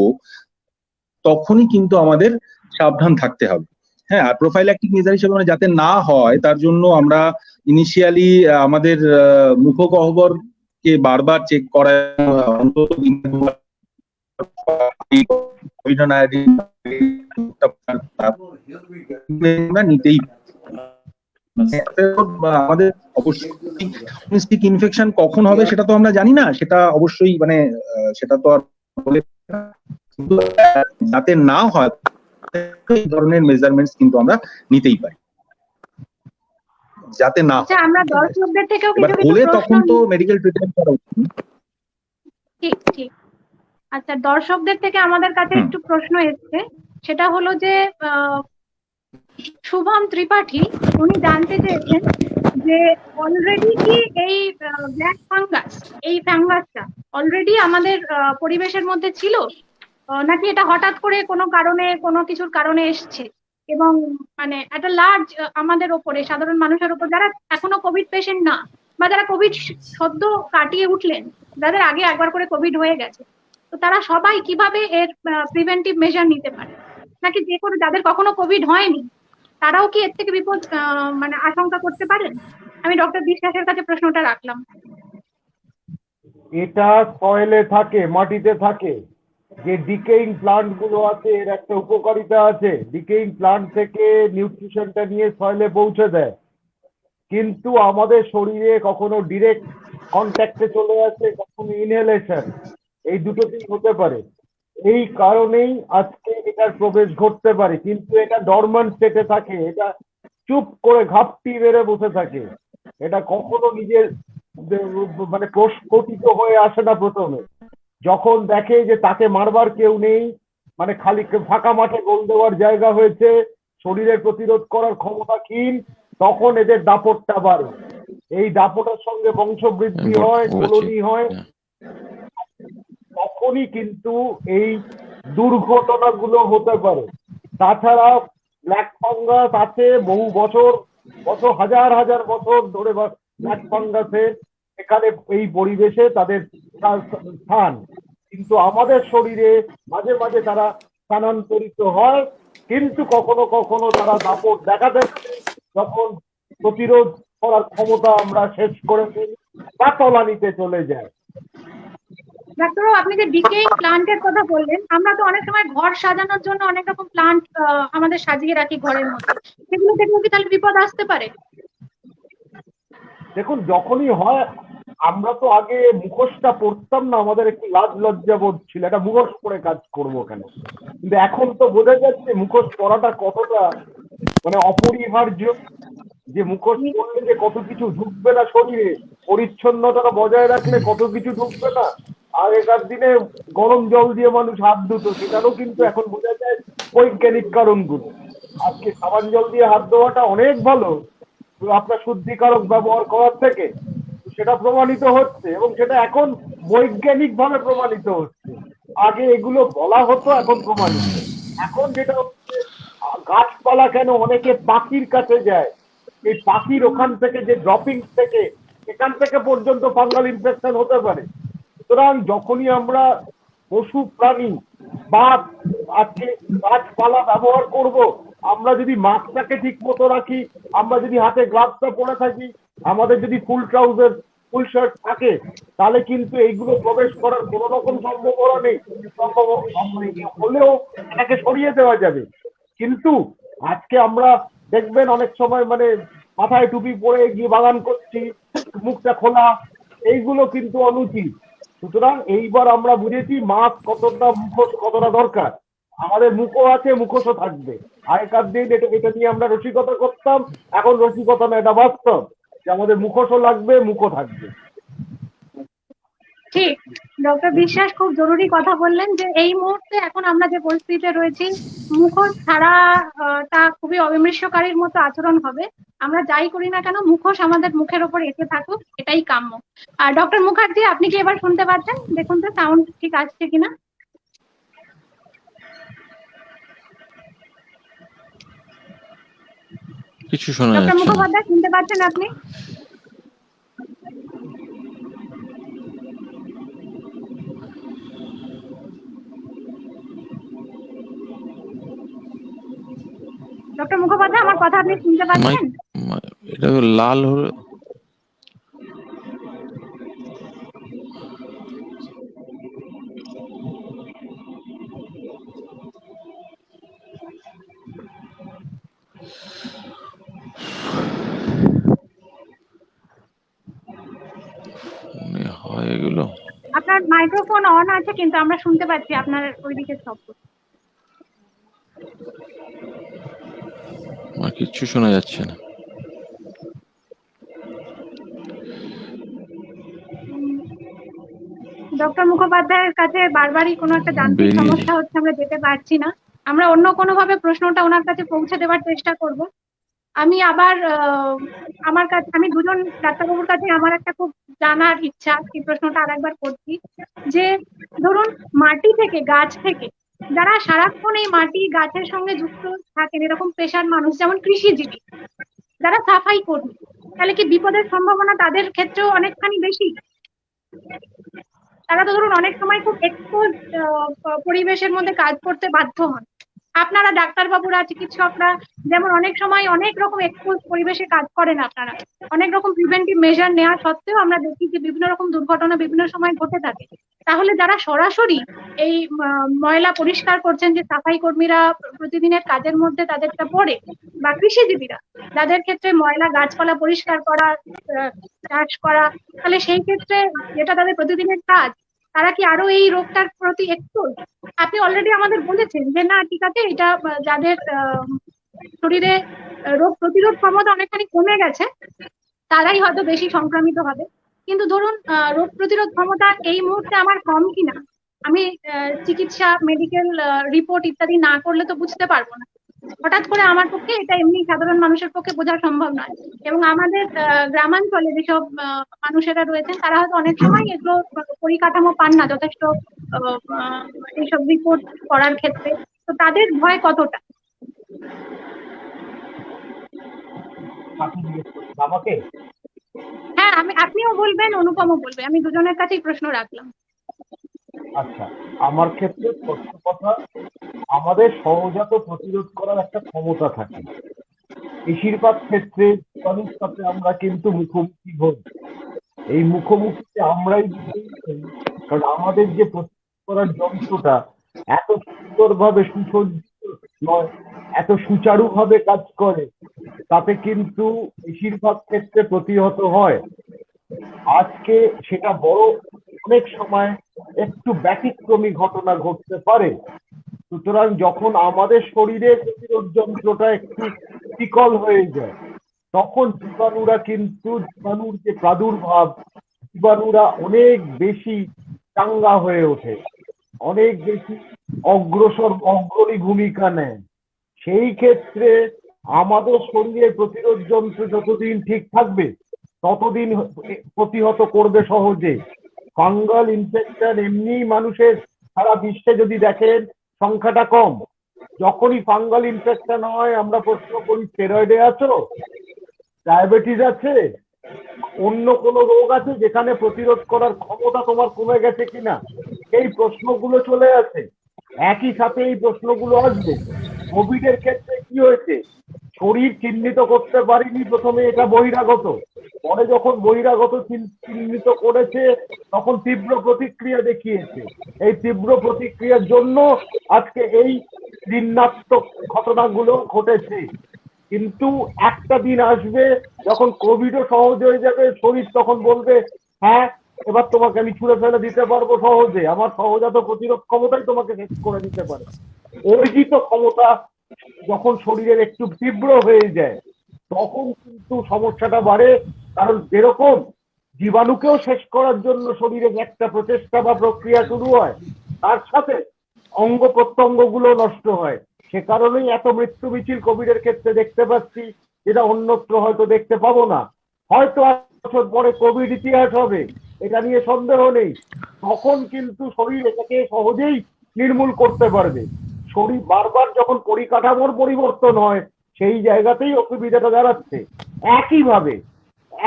[SPEAKER 1] তখনই কিন্তু আমাদের সাবধান থাকতে হবে। হ্যাঁ, আর প্রোফাইল্যাকটিক মেজার হিসেবে মানে যাতে না হয় তার জন্য আমরা ইনিশিয়ালি আমাদের মুখগহ্বর কে বারবার চেক করা, অন্তত নিতেই। আমাদের অবশ্যই ইনফেকশন কখন হবে সেটা তো আমরা জানি না, সেটা অবশ্যই মানে সেটা তো আর বলে, যাতে না হয় এই ধরনের মেজারমেন্টস কিন্তু আমরা নিতেই পারি, যাতে না হয়।
[SPEAKER 2] আমরা দর্শকদের থেকেও
[SPEAKER 1] কিছু হলে তখন তো মেডিকেল ট্রিটমেন্ট করা উচিত।
[SPEAKER 2] ঠিক ঠিক। আচ্ছা, দর্শকদের থেকে আমাদের কাছে একটু প্রশ্ন এসছে, সেটা হলো যে শুভম ত্রিপাঠী, উনি জানতে চেয়েছেন যে অলরেডি কি এই ব্ল্যাক ফাঙ্গাস, এই ফাঙ্গাসটা অলরেডি আমাদের পরিবেশের মধ্যে ছিল, নাকি এটা হঠাৎ করে কোনো কারণে, কোনো কিছুর কারণে এসছে, এবং মানে একটা লার্জ আমাদের ওপরে, সাধারণ মানুষের ওপর যারা এখনো কোভিড পেশেন্ট না বা যারা কোভিড সদ্য কাটিয়ে উঠলেন, যাদের আগে একবার করে কোভিড হয়ে গেছে, তো তারা সবাই কিভাবে এর প্রিভেন্টিভ মেজার নিতে পারে, নাকি যে কোনো যাদের কখনো কোভিড হয়নি তারাও কি এর থেকে বিপদ মানে আশঙ্কা করতে পারেন? আমি ডক্টর বিশ্বাসের কাছে প্রশ্নটা রাখলাম।
[SPEAKER 3] এটা সয়েলে থাকে, মাটিতে থাকে, যে ডিকেইং প্লান্ট গুলো আছে এর একটা উপকারিতা আছে, ডিকেইং প্লান্ট থেকে নিউট্রিশনটা নিয়ে সয়েলে পৌঁছে দেয়। কিন্তু আমাদের শরীরে কখনো ডিরেক্ট কন্ট্যাক্টে চলে আসে, কখনো ইনহেলেশন, এই দুটোতেই হতে পারে। এই কারণেই আজকে এটার প্রবেশ ঘটতে পারে, কিন্তু এটা ডরম্যান্ট স্টেটে থাকে, এটা চুপ করে ঘাপটি মেরে বসে থাকে। এটা কখনো নিজের মানে প্রস্ফুটিত হয়ে আসে না প্রথমে। যখন দেখে যে তাকে মারবার কেউ নেই, মানে খালি ফাঁকা মাঠে গোল দেওয়ার জায়গা হয়েছে, শরীরের প্রতিরোধ করার ক্ষমতা ক্ষীণ, তখন এদের দাপটটা বাড়ে। এই দাপটের সঙ্গে বংশবৃদ্ধি হয়, কলোনি হয়, তখনই কিন্তু এই দুর্ঘটনাগুলো হতে পারে। তাছাড়া ব্ল্যাক ফাঙ্গাস আছে বহু বছর, হাজার হাজার বছর ধরে ব্ল্যাক ফাঙ্গাসের এখানে এই পরিবেশে তাদের স্থান, কিন্তু আমাদের শরীরে মাঝে মাঝে তারা স্থানান্তরিত হয়, কিন্তু কখনো কখনো তারা দাপট দেখাতে যখন প্রতিরোধ করার ক্ষমতা আমরা শেষ করে ফেলি বা তলানিতে চলে যায়।
[SPEAKER 2] ডাক্তারবাবু, আপনি যে ডিকেইং প্লান্টের কথা বললেন, আমরা তো অনেক সময় ঘর সাজানোর জন্য অনেক রকম প্লান্ট আমাদের সাজিয়ে রাখি ঘরের মধ্যে, সেগুলো থেকেও কি তাহলে বিপদ আসতে পারে?
[SPEAKER 3] দেখুন, যখনই হয়, আমরা তো আগে মুখোশটা পড়তাম না, আমাদের একটু লাজ লজ্জা বোধ ছিল, একটা মুখোশ পরে কাজ করব কেন, কিন্তু এখন তো বোঝা যাচ্ছে মুখোশ পরাটা কতটা মানে অপরিহার্য, যে মুখোশ পরলে যে কত কিছু ঢুকবে না শরীরে, পরিচ্ছন্নতা বজায় রাখলে কত কিছু ঢুকবে না। আগেকার দিনে গরম জল দিয়ে মানুষ হাত ধুতো, সেটারও কিন্তু এখন বোঝা যায় বৈজ্ঞানিক কারণগুলো। আজকে সাবান জল দিয়ে হাত ধোয়াটা অনেক ভালো আপনার শুদ্ধিকারক ব্যবহার করার থেকে, সেটা প্রমাণিত হচ্ছে, এবং সেটা এখন বৈজ্ঞানিক ভাবে প্রমাণিত হচ্ছে। আগে এগুলো বলা হতো, এখন প্রমাণিত। এখন যেটা হচ্ছে, গাছপালা কেন অনেকে পাখির কাছে যায়, এই পাখির ওখান থেকে যে ড্রপিং থেকে এখান থেকে পর্যন্ত ফাঙ্গাল ইনফেকশন হতে পারে। সুতরাং যখনই আমরা পশু প্রাণী বা আজকে গাছপালা ব্যবহার করব, আমরা যদি মাস্কটাকে ঠিক মতো রাখি, আমরা যদি হাতে গ্লাভসটা পরে থাকি, আমাদের যদি ফুল ট্রাউজার ফুল শার্ট থাকে, তাহলে কিন্তু এইগুলো প্রবেশ করার কোনো রকম সম্ভাবনা নেই। হলেও এটাকে সরিয়ে দেওয়া যাবে। কিন্তু আজকে আমরা দেখবেন অনেক সময় মানে মাথায় টুপি পরে গিয়ে বাগান করছি, মুখটা খোলা, এইগুলো কিন্তু অনুচিত। সুতরাং এইবার আমরা বুঝেছি মাস্ক কতটা, মুখোশ কতটা দরকার। আমাদের মুখও আছে, মুখোশও থাকবে। আগেকার দিন এটা নিয়ে আমরা রসিকতা করতাম, এখন রসিকতা না, এটা বাস্তব যে আমাদের মুখোশও লাগবে, মুখও থাকবে।
[SPEAKER 2] ঠিক, ডক্টর বিশ্বাস খুব জরুরি কথা বললেন যে এই মুহূর্তে এখন আমরা যে পরিস্থিতিতে রয়েছি, মুখোশ ছাড়া তা খুবই অবিমৃষ্যকারীর মতো আচরণ হবে। আমরা যাই করি না কেন, মুখোশ আমাদের মুখের ওপর এসে থাকুক, এটাই কাম্য। আর ডক্টর মুখার্জি, আপনি কি এবার শুনতে পাচ্ছেন? দেখুন তো সাউন্ড ঠিক আসছে কিনা।
[SPEAKER 4] কিছু শোনা
[SPEAKER 2] ডক্টর
[SPEAKER 4] যাচ্ছে না।
[SPEAKER 2] মুখোপাধ্যায়, শুনতে পাচ্ছেন আপনি? ডক্টর মুখোপাধ্যায়, আমার কথা আপনি শুনতে পাচ্ছেন?
[SPEAKER 4] এটা লাল হলো। মনে হয় এগুলো
[SPEAKER 2] আপনার মাইক্রোফোন অন আছে, কিন্তু আমরা শুনতে পাচ্ছি আপনার ওইদিকে শব্দ।
[SPEAKER 4] আমার কিচ্ছু শোনা যাচ্ছে না।
[SPEAKER 2] ডক্টর মুখোপাধ্যায়ের কাছে বারবারই কোনো একটা যান্ত্রিক
[SPEAKER 4] বেরিয়ে
[SPEAKER 2] সমস্যা হচ্ছে, আমরা যেতে পারছি না। আমরা অন্য কোনো ভাবে প্রশ্নটা ওনার কাছে পৌঁছে দেওয়ার চেষ্টা করব। আমি আবার আমার কাছে, আমি দুজন ডাক্তারবাবুর কাছে আমার একটা খুব জানার ইচ্ছা, এই প্রশ্নটা আরেকবার করছি যে ধরুন মাটি থেকে, গাছ থেকে যারা সারাক্ষণ এই মাটি গাছের সঙ্গে যুক্ত থাকেন, এরকম পেশার মানুষ, যেমন কৃষিজীবী যারা সাফাই কর্মী, তাহলে কি বিপদের সম্ভাবনা তাদের ক্ষেত্রেও অনেকখানি বেশি? তারা তো ধরুন অনেক সময় খুব এক্সপোজ পরিবেশের মধ্যে কাজ করতে বাধ্য হন। আপনারা ডাক্তারবাবুরা, চিকিৎসকরা যেমন অনেক সময় অনেক রকম এক্সপোজ পরিবেশে কাজ করেন, আপনারা অনেক রকম প্রিভেন্টিভ মেজার নেওয়া সত্ত্বেও আমরা দেখি যে বিভিন্ন রকম দুর্ঘটনা বিভিন্ন সময় ঘটে থাকে। তাহলে যারা সরাসরি এই ময়লা পরিষ্কার করছেন, যে সাফাই কর্মীরা প্রতিদিনের কাজের মধ্যে তাদেরটা পড়ে, বা কৃষিজীবীরা যাদের ক্ষেত্রে ময়লা গাছপালা পরিষ্কার করা, চাষ করা, তাহলে সেই ক্ষেত্রে যেটা তাদের প্রতিদিনের কাজ, তারা কি আরো এই রোগটার প্রতি এক্সপোজ? আপনি অলরেডি আমাদের বলেছেন যে না, ঠিক আছে, এটা যাদের শরীরে রোগ প্রতিরোধ ক্ষমতা অনেকখানি কমে গেছে, তারাই হয়তো বেশি সংক্রামিত হবে। কিন্তু ধরুন রোগ প্রতিরোধ ক্ষমতা এই মুহূর্তে আমার কম কিনা আমি চিকিৎসা মেডিকেল রিপোর্ট ইত্যাদি না করলে তো বুঝতে পারবো না। হঠাৎ করে আমার পক্ষে এটা এমনি সাধারণ মানুষের পক্ষে বোঝা সম্ভব নয়। এবং আমাদের গ্রামাঞ্চলে যেসব মানুষেরা রয়েছেন তারা হয়তো অনেক সময় এগুলো পরিকাঠামো পান না যথেষ্ট এইসব রিপোর্ট করার ক্ষেত্রে। তো তাদের ভয় কতটা?
[SPEAKER 3] আমাকে
[SPEAKER 2] হ্যাঁ, আপনিও বলবেন, অনুপমও বলবে, আমি দুজনের কাছেই প্রশ্ন রাখলাম।
[SPEAKER 3] আচ্ছা, আমার ক্ষেত্রে প্রথম কথা, আমাদের সহজাত প্রতিরোধ করার একটা ক্ষমতা থাকে। বেশিরভাগ ক্ষেত্রে জীবাণুর সাথে আমরা কিন্তু মুখোমুখি হই। এই মুখোমুখিতে আমরাই বিজয়ী হই, কারণ আমাদের যে প্রতিরোধ করার যন্ত্রটা এত সুন্দরভাবে সুসজ্জিত নয়, এত সুচারুভাবে কাজ করে, তাতে কিন্তু বেশিরভাগ ক্ষেত্রে প্রতিহত হয়। আজকে সেটা বড় অনেক সময় একটু ব্যতিক্রমী ঘটনা ঘটতে পারে। সুতরাং যখন আমাদের শরীরের প্রতিরোধ যন্ত্রটা একটু বিকল হয়ে যায়, তখন জীবাণুর যে প্রাদুর্ভাব, জীবাণুরা অনেক বেশি চাঙ্গা হয়ে ওঠে, অনেক বেশি অগ্রণী ভূমিকা নেয়। সেই ক্ষেত্রে আমাদের শরীরের প্রতিরোধ যন্ত্র যতদিন ঠিক থাকবে ততদিন প্রতিহত করবে সহজে। ফাঙ্গাল ইনফেকশন এমনি মানুষের সারা বিশ্বে যদি দেখেন সংখ্যাটা কম। যখনই ফাঙ্গাল ইনফেকশন হয় আমরা প্রশ্ন করি স্টেরয়েডে আছো, ডায়াবেটিস আছে, অন্য কোনো রোগ আছে যেখানে প্রতিরোধ করার ক্ষমতা তোমার কমে গেছে কিনা, এই প্রশ্নগুলো চলে আসে। একই সাথে এই প্রশ্নগুলো আসবে। কোভিড এর ক্ষেত্রে কি হয়েছে, শরীর চিহ্নিত করতে পারিনি প্রথমে, এটা বহিরাগত। পরে যখন বহিরাগত চিহ্নিত করেছে তখন তীব্র প্রতিক্রিয়া দেখিয়েছে। এই তীব্র প্রতিক্রিয়ার জন্য আজকে এই ঋণাত্মক ঘটনাগুলো ঘটেছে। কিন্তু একটা দিন আসবে যখন কোভিডও সহজ হয়ে যাবে, শরীর তখন বলবে হ্যাঁ এবার তোমাকে আমি ছুঁড়ে ফেলে দিতে পারবো সহজে, আমার সহজাত প্রতিরোধ ক্ষমতাই তোমাকে শেষ করে দিতে পারে। অর্জিত ক্ষমতা যখন শরীরের একটু তীব্র হয়ে যায় তখন কিন্তু সমস্যাটা বাড়ে। কারণ যেরকম জীবাণুকেও শেষ করার জন্য শরীরে একটা প্রচেষ্টা বা প্রক্রিয়া শুরু হয়, তার সাথে অঙ্গ প্রত্যঙ্গ গুলো নষ্ট হয়। সে কারণেই এত মৃত্যু মিছিল কোভিড এর ক্ষেত্রে দেখতে পাচ্ছি, যেটা অন্যত্র হয়তো দেখতে পাবো না। হয়তো 8 বছর পরে কোভিড ইতিহাস হবে, এটা নিয়ে সন্দেহ নেই। তখন কিন্তু শরীর এটাকে সহজেই নির্মূল করতে পারবে। শরীর বারবার যখন পরিকাঠামোর পরিবর্তন হয় সেই জায়গাতেই অসুবিধাটা দাঁড়াচ্ছে।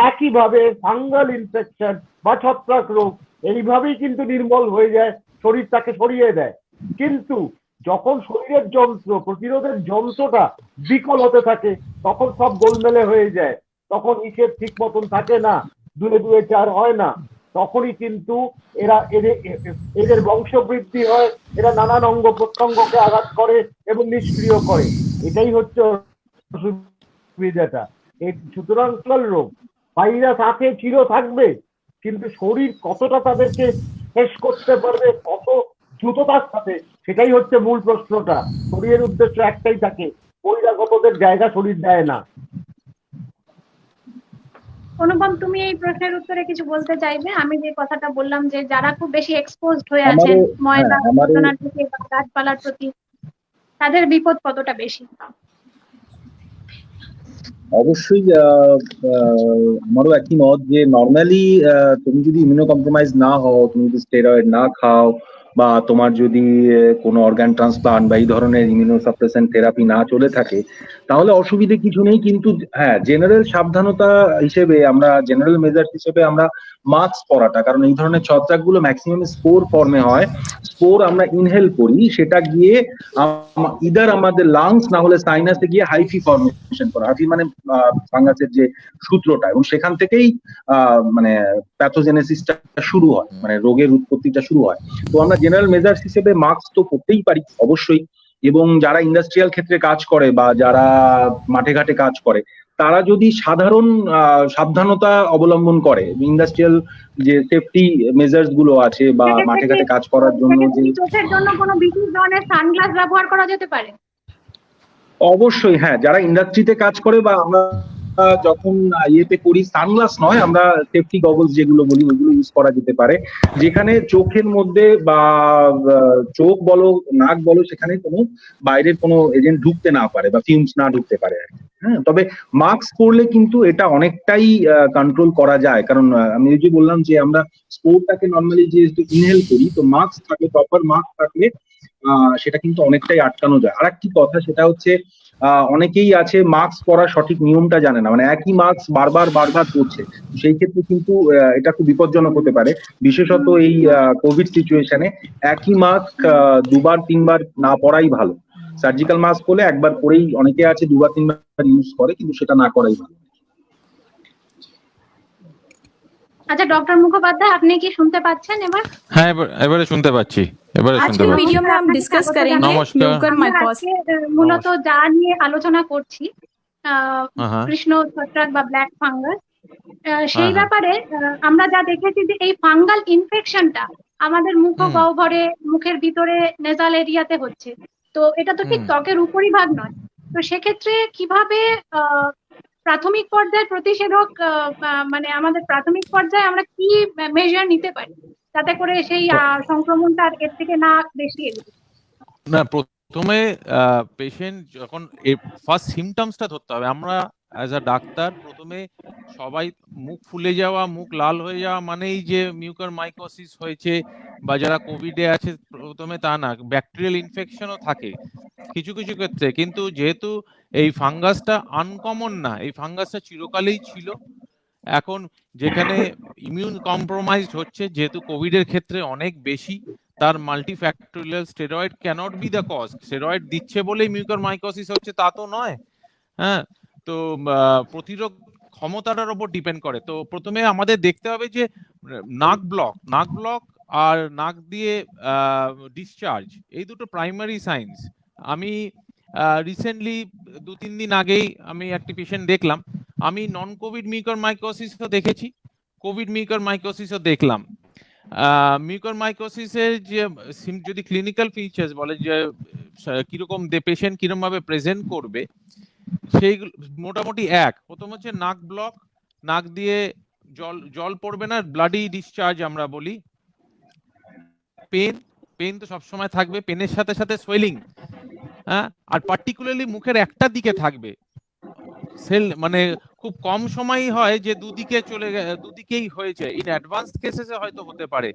[SPEAKER 3] একইভাবে ফাঙ্গাল ইনফেকশন বা ছত্রাক রোগ এইভাবেই কিন্তু নির্মূল হয়ে যায়, শরীর তাকে সরিয়ে দেয়। কিন্তু যখন শরীরের প্রতিরোধের যন্ত্রটা বিকল হতে থাকে তখন সব গোলমেলে হয়ে যায়, তখন হিসেব ঠিক মতন থাকে না, 2 2 4 হয় না। তখনই কিন্তু এদের বংশবৃদ্ধি হয়, এরা নানান অঙ্গ প্রত্যঙ্গকে আঘাত করে এবং নিষ্ক্রিয় করে। এটাই হচ্ছে অসুবিধাটা। সুতরাং রোগ ভাইরাস আছে, থাকবে, কিন্তু শরীর কতটা তাদেরকে শেষ করতে পারবে, কত দ্রুততার সাথে, সেটাই হচ্ছে মূল প্রশ্নটা। শরীরের উদ্দেশ্য একটাই থাকে, বহিরাগতদের জায়গা শরীর দেয় না।
[SPEAKER 2] অনুপম, তুমি এই প্রশ্নের উত্তরে কিছু বলতে চাইবে? আমি যে কথাটা বললাম যে যারা খুব বেশি এক্সপোজড হয়ে আছেন ময়লা আবর্জনার প্রতি বা গাছপালার প্রতি, তাদের বিপদ কতটা বেশি?
[SPEAKER 1] অবশ্যই আমারও একই মত যে নর্মালি তুমি যদি ইমিউনো কম্প্রোমাইজ না হও, তুমি যদি স্টেরয়েড না খাও, বা তোমার যদি কোনো অর্গান ট্রান্সপ্লান্ট বা এই ধরনের ইমিউনো সাপ্রেসেন্ট থেরাপি না চলে থাকে, তাহলে অসুবিধে কিছু নেই। কিন্তু হ্যাঁ, জেনারেল সাবধানতা হিসেবে আমরা, জেনারেল মেজার্স হিসেবে আমরা মাস্ক পরাটা, কারণ এই ধরনের ছত্রাকগুলো ম্যাক্সিমাম স্পোর ফর্মে হয়। স্পোর আমরা ইনহেল করি, সেটা গিয়ে ইদার আমাদের লাংস না হলে সাইনাসে গিয়ে হাইফি ফর্মেশন করে। হাইফি মানে ফাঙ্গাসের যে সূত্রটা, এবং সেখান থেকেই মানে প্যাথোজেনেসিসটা শুরু হয়, মানে রোগের উৎপত্তিটা শুরু হয়। তো আমরা জেনারেল মেজার্স হিসেবে মাস্ক তো পরতেই পারি অবশ্যই। এবং যারা ইন্ডাস্ট্রিয়াল ক্ষেত্রে কাজ করে বা যারা মাঠে ঘাটে কাজ করে, তারা যদি সাধারণ সাবধানতা অবলম্বন করে, ইন্ডাস্ট্রিয়াল যে সেফটি মেজার্স গুলো আছে বা মাঠে ঘাটে কাজ করার জন্য যে
[SPEAKER 2] চোখের জন্য কোনো বিশেষ ধরনের সানগ্লাস ব্যবহার করা যেতে পারে?
[SPEAKER 1] অবশ্যই হ্যাঁ, যারা ইন্ডাস্ট্রিতে কাজ করে বা আমরা যখন ইয়েতে করি, সানগ্লাস নয়, আমরা সেফটি গগলস যেগুলো বলি ওইগুলো ইউজ করা যেতে পারে, যেখানে চোখের মধ্যে বা চোখ বলো নাক বলো সেখানে কোনো বাইরের কোনো এজেন্ট ঢুকতে না পারে বা ফিউমস না ঢুকতে পারে আর কি। হ্যাঁ, তবে মাস্ক পরলে কিন্তু এটা অনেকটাই কন্ট্রোল করা যায়, কারণ আমি ওই যে বললাম যে আমরা স্পোর্টটাকে নর্মালি যেহেতু ইনহেল করি, তো মাস্ক থাকলে, প্রপার মাস্ক থাকলে সেটা কিন্তু অনেকটাই আটকানো যায়। আর একটি কথা, সেটা হচ্ছে অনেকেই আছে মাস্ক পরার সঠিক নিয়মটা জানে না, মানে একই মাস্ক বারবার বারবার পরছে, সেই ক্ষেত্রে কিন্তু এটা খুব বিপজ্জনক হতে পারে, বিশেষত এই কোভিড সিচুয়েশনে একই মাস্ক দুবার তিনবার না পরাই ভালো। সার্জিক্যাল মাস্ক হলে একবার পরেই, অনেকে আছে দুবার তিনবার ইউজ করে, কিন্তু সেটা না করাই ভালো।
[SPEAKER 2] আচ্ছা ডক্টর মুখোপাধ্যায়, আপনি কি শুনতে পাচ্ছেন এবার?
[SPEAKER 4] হ্যাঁ, এবারে শুনতে পাচ্ছি, এবারে
[SPEAKER 5] आज
[SPEAKER 4] শুনতে
[SPEAKER 5] की
[SPEAKER 4] পাচ্ছি।
[SPEAKER 5] वीडियो में हम डिस्कस करेंगे
[SPEAKER 4] नमस्कार।
[SPEAKER 5] म्यूकर
[SPEAKER 2] আমরা
[SPEAKER 5] माइकोसिस।
[SPEAKER 2] আজকে মূলত যা নিয়ে আলোচনা করছি,
[SPEAKER 4] হ্যাঁ।
[SPEAKER 2] কৃষ্ণ ছত্রাক বা ব্ল্যাক ফাঙ্গাস, সেই
[SPEAKER 4] হ্যাঁ।
[SPEAKER 2] ব্যাপারে আমরা যা দেখেছি যে এই ফাঙ্গাল ইনফেকশনটা আমাদের মুখ গহ্বরে, মুখের ভিতরে নেজাল এরিয়াতে হচ্ছে। তো এটা তো ঠিক ত্বকের উপরিভাগ নয়। তো সেক্ষেত্রে কিভাবে প্রাথমিক পর্যায়ে প্রতিষেধক, মানে আমাদের প্রাথমিক পর্যায়ে আমরা কি মেজার নিতে পারি যাতে করে সেই সংক্রমণটা আর এর থেকে না বেশি এগোয়?
[SPEAKER 4] না, প্রথমে পেশেন্ট যখন ফার্স্ট সিমটমসটা ধরতে হবে। আমরা অ্যাজ আ ডাক্তার প্রথমে সবাই মুখ ফুলে যাওয়া, মুখ লাল হয়ে যাওয়া মানেই যে মিউকার মাইকোসিস হয়েছে বা যারা কোভিডে আছে প্রথমে তা না, ব্যাকটেরিয়াল ইনফেকশনও থাকে কিছু কিছু ক্ষেত্রে। কিন্তু যেহেতু এই ফাঙ্গাসটা আনকমন না, এই ফাঙ্গাসটা চিরকালই ছিল। এখন যেখানে ইমিউন কম্প্রোমাইজড হচ্ছে, যেহেতু কোভিডের ক্ষেত্রে অনেক বেশি, তার multifactorial steroid can't be the cause. Steroid দিচ্ছে বলেই মিউকার মাইকোসিস হচ্ছে তা তো নয়। হ্যাঁ, তো প্রতিরোধ ক্ষমতাটার উপর ডিপেন্ড করে। তো প্রথমে আমাদের দেখতে হবে যে নাক ব্লক আর নাক দিয়ে ডিসচার্জ, এই দুটো প্রাইমারি সাইন্স। আমি রিসেন্টলি 2-3 দিন আগেই আমি একটি পেশেন্ট দেখলাম। আমি নন কোভিড মিউকার মাইকোসিসও দেখেছি, কোভিড মিউকার মাইকোসিসও দেখলাম। মিউকার মাইকোসিসের যে যদি ক্লিনিক্যাল ফিচার্স বলে যে কিরকম পেশেন্ট কিরকম ভাবে প্রেজেন্ট করবে, সেই মোটামুটি প্রথম হচ্ছে নাক ব্লক, নাক দিয়ে জল পড়বে না, ব্লাডি ডিসচার্জ আমরা বলি। পেন তো সবসময় থাকবে, পেনের সাথে সাথে সোয়েলিং। হ্যাঁ, আর পার্টিকুলারলি মুখের একটা দিকে থাকবে মানে খুব কম সময়ই হয় যে দুদিকেই হয়েছে। ইন অ্যাডভান্স কেসেসে হয়তো হতে পারে।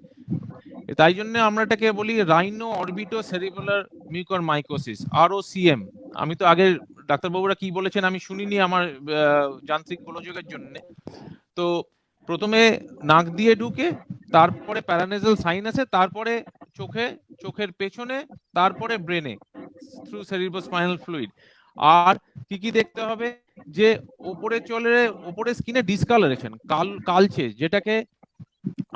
[SPEAKER 4] তাই জন্য আমরা এটাকে বলি রাইনো অরবিটো সেরিবুলার মিউকার মাইকোসিস, ROCM। আমি তো আগের ডাক্তারবাবুরা কি বলেছেন আমি শুনিনি আমার যান্ত্রিক গোলযোগের জন্য। তো প্রথমে নাক দিয়ে ঢুকে, তারপরে প্যারানেজাল সাইন আছে, তারপরে চোখের পেছনে, তারপরে ব্রেনে থ্রু সেরিব্রোস্পাইনাল ফ্লুইড। আর কি দেখতে হবে যে ওপরে স্কিনে ডিসকালারেশন, কালচে, যেটাকে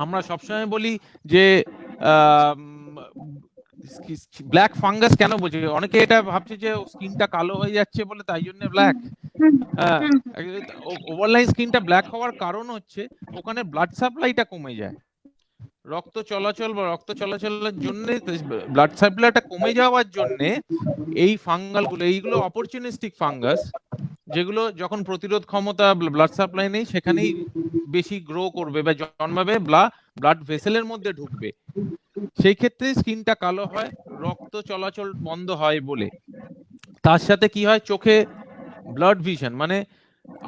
[SPEAKER 4] আমরা সবসময় বলি যে ব্ল্যাক ফাঙ্গাস। কেন বলছি, অনেকে এটা ভাবছে যে স্কিনটা কালো হয়ে যাচ্ছে বলে তাই জন্য ব্ল্যাক। ওভারলাইন স্কিনটা ব্ল্যাক হওয়ার কারণ হচ্ছে ওখানে ব্লাড সাপ্লাইটা কমে যায়। রক্ত চলাচলের জন্য, ব্লাড সাপ্লাইটা কমে যাওয়ার জন্য এই ফাঙ্গালগুলো, এইগুলো অপরচুনিস্টিক ফাঙ্গাস, যেগুলো যখন প্রতিরোধ ক্ষমতা ব্লাড সাপ্লাই নেই সেখানেই বেশি গ্রো করবে বা জন্মাবে, ব্লাড ভেসেলের মধ্যে ঢুকবে। সেই ক্ষেত্রে স্কিনটা কালো হয়, রক্ত চলাচল বন্ধ হয় বলে। তার সাথে কি হয়, চোখে ব্লাড ভিশন মানে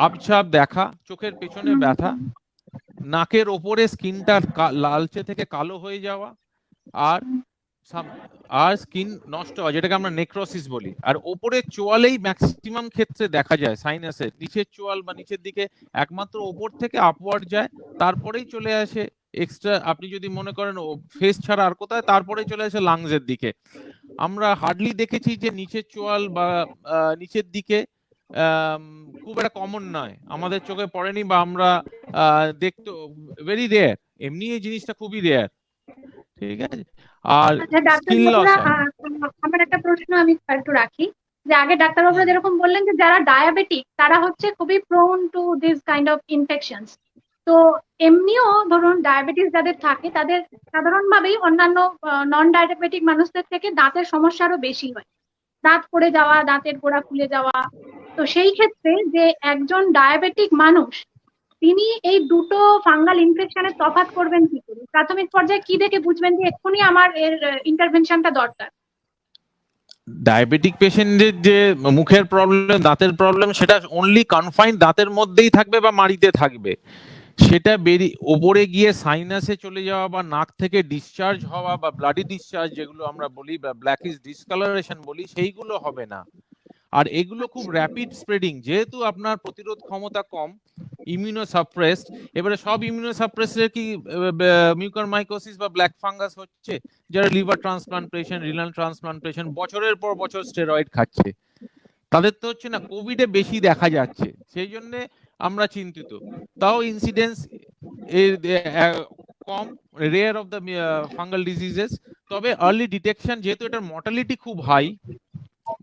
[SPEAKER 4] আবছাপ দেখা, চোখের পেছনে ব্যথা, নাকের ওপরে স্কিনটা লালচে থেকে কালো হয়ে যাওয়া, আর স্কিন নষ্ট হয়, যেটাকে আমরা নেক্রোসিস বলি। আর ওপরের চোয়ালেই ম্যাক্সিমাম ক্ষেত্রে দেখা যায় সাইনাসের। নিচের চোয়াল বা নিচের দিকে একমাত্র ওপর থেকে আপওয়ার্ড যায়, তারপরেই চলে আসে এক্সট্রা, আপনি যদি মনে করেন ফেস ছাড়া আর কোথায়, তারপরেই চলে আসে লাংসের দিকে। আমরা হার্ডলি দেখেছি যে নিচের চোয়াল বা নিচের দিকে খুব একটা কমন নয়, আমাদের চোখে পড়েনি বা আমরা দেখতে ভেরি রেয়ার। এমনি এই জিনিসটা খুবই রেয়ার, ঠিক আছে। আর স্কিন লস হয়।
[SPEAKER 2] আমার একটা প্রশ্ন আমি একটু রাখি, যে আগে ডাক্তারবাবুরা যেরকম বললেন যে যারা ডায়াবেটিক তারা হচ্ছে খুবই prone to this kind of infections. তো এমনিও ধরুন ডায়াবেটিস যাদের থাকে তাদের সাধারণভাবেই অন্যান্য নন ডায়াবেটিক মানুষদের থেকে দাঁতের সমস্যা আরো বেশি হয়, দাঁত পড়ে যাওয়া, দাঁতের গোড়া ফুলে যাওয়া, তো সেই ক্ষেত্রে যে একজন ডায়াবেটিক মানুষ তিনি এই দুটো ফাঙ্গাল ইনফেকশনের তফাৎ করবেন কি করে? প্রাথমিক পর্যায়ে কি দেখে বুঝবেন যে এক্ষুনি আমার এর ইন্টারভেনশনটা দরকার?
[SPEAKER 4] ডায়াবেটিক পেশেন্টদের যে মুখের প্রবলেম, দাঁতের প্রবলেম, সেটা অনলি কনফাইন্ড দাঁতের মধ্যেই থাকবে বা মাড়িতে থাকবে। সেটা বেরিয়ে ওপরে গিয়ে সাইনাসে চলে যাওয়া বা নাক থেকে ডিসচার্জ হওয়া বা ব্লাডি ডিসচার্জ যেগুলো আমরা বলি বা ব্ল্যাকিশ ডিসকালারেশন বলি, সেইগুলো হবে না। আর এগুলো খুব র্যাপিড স্প্রেডিং, যেহেতু আপনার প্রতিরোধ ক্ষমতা কম, ইমিউনো সাপ্রেসড। এবারে সব ইমিউনো সাপ্রেসের কি মিউকরমাইকোসিস বা ব্ল্যাক ফাঙ্গাস হচ্ছে? যারা লিভার ট্রান্সপ্লান্টেশন, রিনাল ট্রান্সপ্লান্টেশন বছরের পর বছর স্টেরয়েড খাচ্ছে, তাদের তো হচ্ছে না। কোভিডে বেশি দেখা যাচ্ছে, সেই জন্য আমরা চিন্তিত। তাও incidence com, rare of the fungal diseases. তবে আর্লি ডিটেকশন, যেহেতু এটার মর্টালিটি খুব হাই,